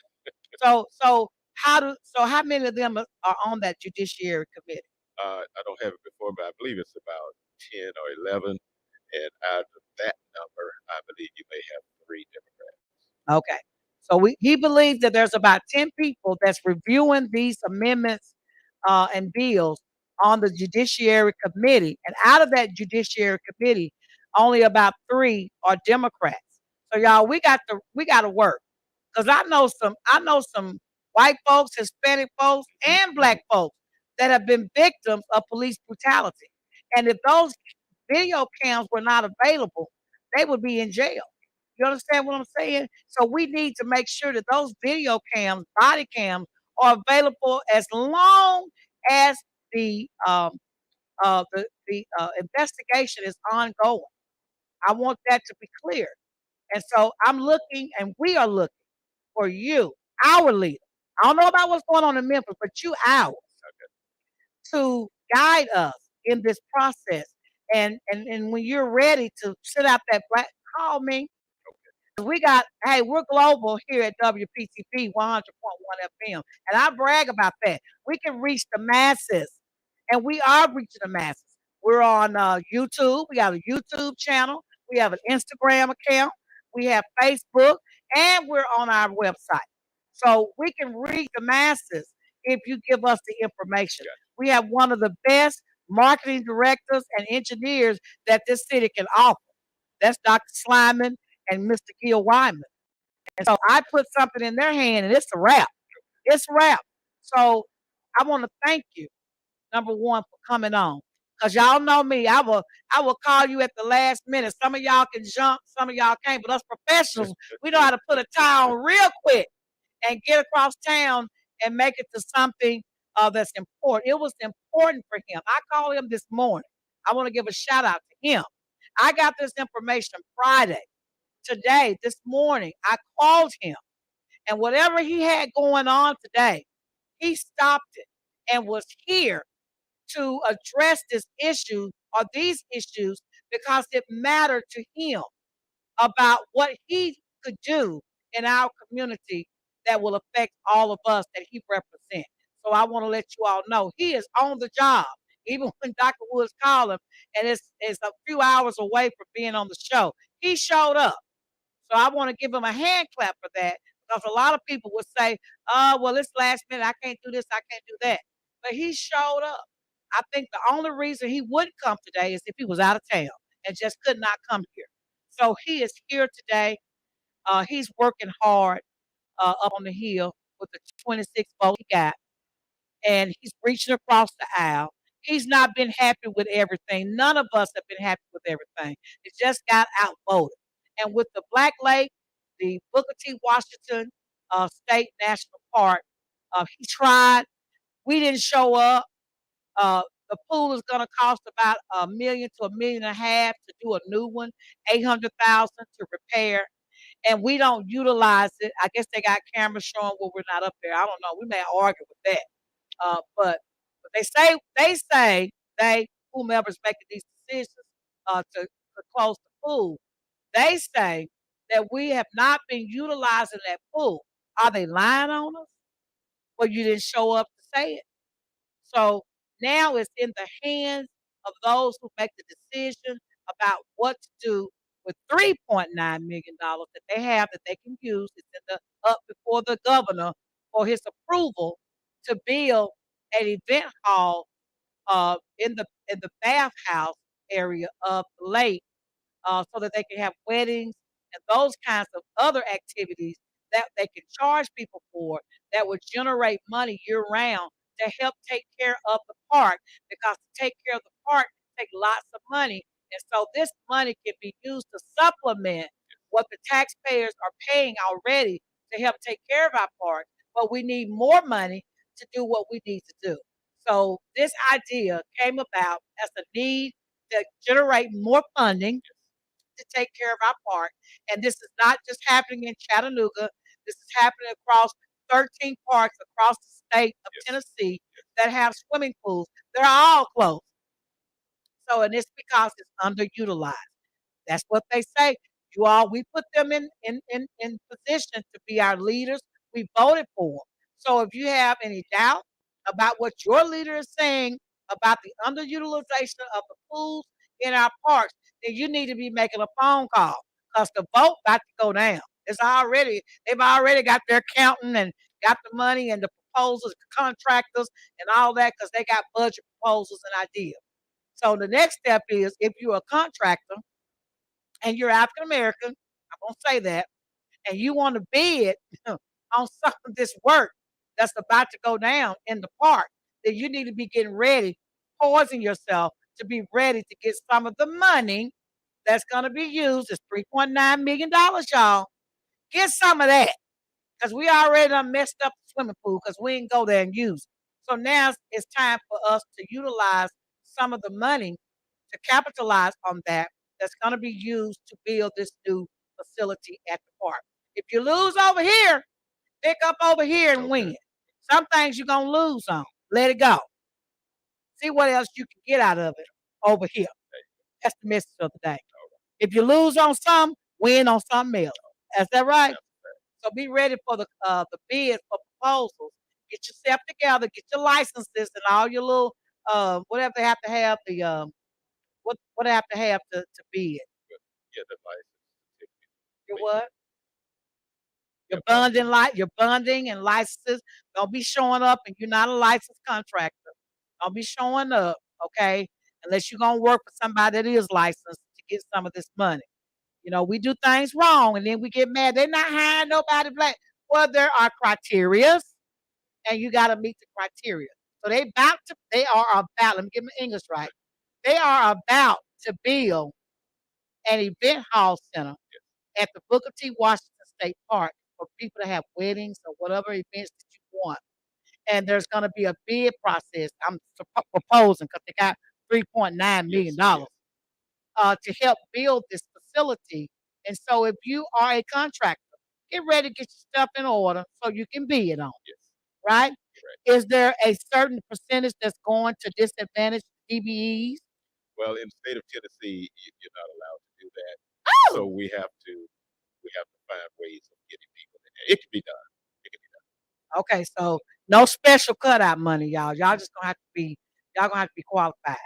So how many of them are on that Judiciary Committee? I don't have it before, but I believe it's about 10 or 11. And out of that number, I believe you may have 3 Democrats. Okay. So he believes that there's about 10 people that's reviewing these amendments and bills on the Judiciary Committee. And out of that Judiciary Committee, only about 3 are Democrats. So y'all, we got to work. Because I know some white folks, Hispanic folks, and black folks that have been victims of police brutality. And if those video cams were not available, they would be in jail. You understand what I'm saying? So we need to make sure that those video cams, body cams, are available as long as the investigation is ongoing. I want that to be clear. And so I'm looking, and we are looking for you, our leader. I don't know about what's going on in Memphis, but you ours to guide us in this process. And when you're ready to sit out that black, call me. We're global here at WPTP 100.1 FM. And I brag about that. We can reach the masses, and we are reaching the masses. We're on YouTube. We have a YouTube channel. We have an Instagram account. We have Facebook, and we're on our website. So we can reach the masses if you give us the information. Gotcha. We have one of the best marketing directors and engineers that this city can offer. That's Dr. Slyman and Mr. Gil Wyman. And so I put something in their hand, and it's a wrap. It's a wrap. So I want to thank you, number one, for coming on. Cause y'all know me. I will call you at the last minute. Some of y'all can jump, some of y'all can't, but us professionals, we know how to put a tie on real quick and get across town and make it to something that's important. It was important for him. I called him this morning. I want to give a shout out to him. I got this information Friday. Today, this morning, I called him, and whatever he had going on today, he stopped it and was here to address this issue or these issues because it mattered to him about what he could do in our community that will affect all of us that he represents. So I want to let you all know he is on the job. Even when Dr. Woods called him, and it's a few hours away from being on the show, he showed up. So I want to give him a hand clap for that because a lot of people would say, "Oh, well, it's last minute. I can't do this. I can't do that." But he showed up. I think the only reason he wouldn't come today is if he was out of town and just could not come here. So he is here today. He's working hard up on the hill with the 26 votes he got, and he's reaching across the aisle. He's not been happy with everything. None of us have been happy with everything. It just got outvoted. And with the Black Lake, the Booker T. Washington State National Park, he tried. We didn't show up. The pool is going to cost about $1 million to $1.5 million to do a new one, 800,000 to repair, and we don't utilize it. I guess they got cameras showing where we're not up there. I don't know. We may argue with that. But they whomever's making these decisions to close the pool, they say that we have not been utilizing that pool. Are they lying on us? Well, you didn't show up to say it. So now it's in the hands of those who make the decision about what to do with $3.9 million that they have that they can use. It's in the up before the governor for his approval to build an event hall in the bathhouse area of the lake so that they can have weddings and those kinds of other activities that they can charge people for that would generate money year round to help take care of the park because to take care of the park take lots of money. And so this money can be used to supplement what the taxpayers are paying already to help take care of our park. But we need more money to do what we need to do. So this idea came about as a need to generate more funding to take care of our park. And this is not just happening in Chattanooga. This is happening across 13 parks across the state of Tennessee that have swimming pools. They're all closed. So, and it's because it's underutilized. That's what they say. You all, we put them in position to be our leaders. We voted for them. So if you have any doubt about what your leader is saying about the underutilization of the pools in our parks, then you need to be making a phone call because the vote about to go down. They've already got their accountant and got the money and the proposals, the contractors and all that because they got budget proposals and ideas. So the next step is if you're a contractor and you're African American, I'm gonna say that, and you want to bid on some of this work that's about to go down in the park, then you need to be getting ready, pausing yourself to be ready to get some of the money that's gonna be used. It's $3.9 million, y'all. Get some of that because we already done messed up the swimming pool because we didn't go there and use it. So now it's time for us to utilize some of the money to capitalize on that that's going to be used to build this new facility at the park. If you lose over here, pick up over here and win. Some things you're going to lose on. Let it go. See what else you can get out of it over here. That's the message of the day. If you lose on some, win on something else. Is that right? So be ready for the bids for proposals. Get yourself together, get your licenses and all your little whatever they have to have what they have to have to bid. Yeah, the license. You're please. what? You're Yeah, bonding. you're bonding and licenses. Don't be showing up and you're not a licensed contractor. Don't be showing up, okay? Unless you're gonna work for somebody that is licensed to get some of this money. We do things wrong and then we get mad. They're not hiring nobody black. Well, there are criterias and you gotta meet the criteria. So they are about, let me get my English right. They are about to build an event hall center at the Booker T. Washington State Park for people to have weddings or whatever events that you want. And there's going to be a bid process. I'm proposing because they got $3.9 million Yes, yes. to help build this facility. And so, if you are a contractor, get ready to get your stuff in order so you can bid on it, Yes. right? Correct. Is there a certain percentage that's going to disadvantage DBEs? Well, in the state of Tennessee, you're not allowed to do that. So Oh, we have to find ways of getting people in there. It can be done. It can be done. okay. So no special cutout money, y'all. Y'all gonna have to be qualified.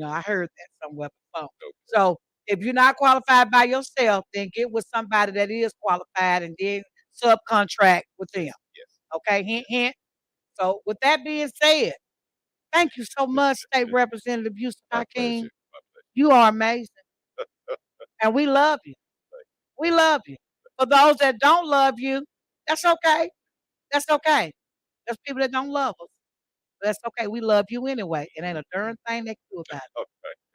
I heard that somewhere before. Okay. So if you're not qualified by yourself, then get with somebody that is qualified and then subcontract with them. Yes. Okay, hint, hint. So with that being said, thank you so much, State Representative Yusef My Hakeem. pleasure. My pleasure. You are amazing, and we love you. We love you. For those that don't love you, that's okay. That's okay. There's people that don't love us. That's okay. We love you anyway. It ain't a darn thing they can do about it. Okay.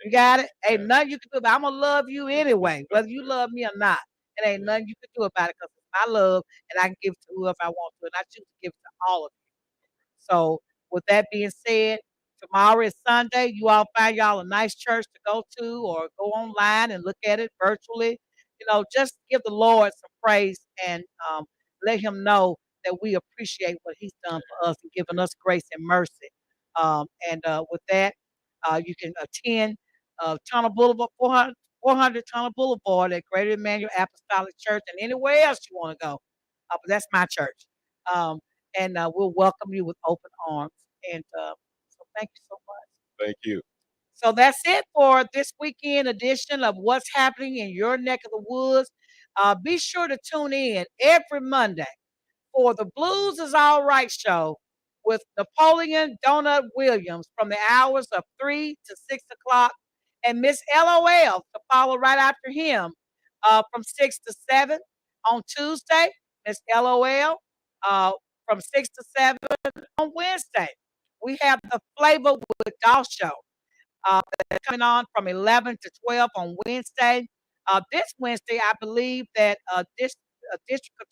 You got it? Ain't Yeah. nothing you can do about it. I'm gonna love you anyway, whether you love me or not. It ain't nothing you can do about it because it's my love and I can give it to whoever I want to, and I choose to give it to all of you. So, with that being said, tomorrow is Sunday. You all find y'all a nice church to go to or go online and look at it virtually. Just give the Lord some praise and let Him know that we appreciate what He's done for us and given us grace and mercy. And with that, you can attend Tunnel Boulevard, 400 Tunnel Boulevard at Greater Emmanuel Apostolic Church and anywhere else you want to go. But that's my church. Um, and we'll welcome you with open arms. And so thank you so much. Thank you. So that's it for this weekend edition of What's Happening in Your Neck of the Woods. Be sure to tune in every Monday for the Blues is All Right show with Napoleon Donut Williams from the hours of 3 to 6 o'clock and Miss LOL to follow right after him from 6 to 7 on Tuesday. Miss LOL from 6 to 7 on Wednesday. We have the Flavor with Doll show that's coming on from 11 to 12 on Wednesday. This Wednesday, I believe that District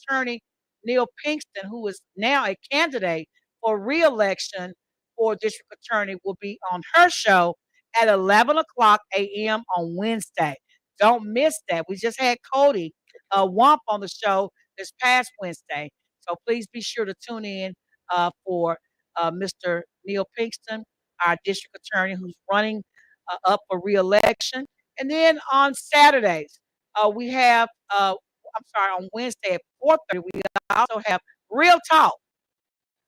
Attorney Neil Pinkston, who is now a candidate for reelection for District Attorney, will be on her show at 11 o'clock a.m. on Wednesday. Don't miss that. We just had Cody Wump on the show this past Wednesday. So please be sure to tune in for Mr. Neil Pinkston, our district attorney who's running up for reelection. And then on Saturdays, we have, I'm sorry, on Wednesday at 4:30, we also have Real Talk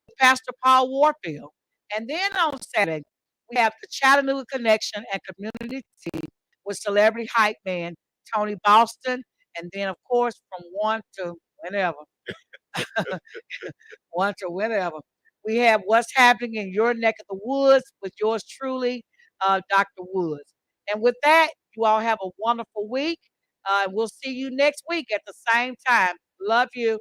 with Pastor Paul Warfield. And then on Saturday, we have the Chattanooga Connection and Community Tea with celebrity hype man Tony Boston. And then, of course, from 1 to whenever. Once or whenever. We have What's Happening in Your Neck of the Woods with yours truly, Dr. Woods. And with that, you all have a wonderful week. We'll see you next week at the same time. Love you.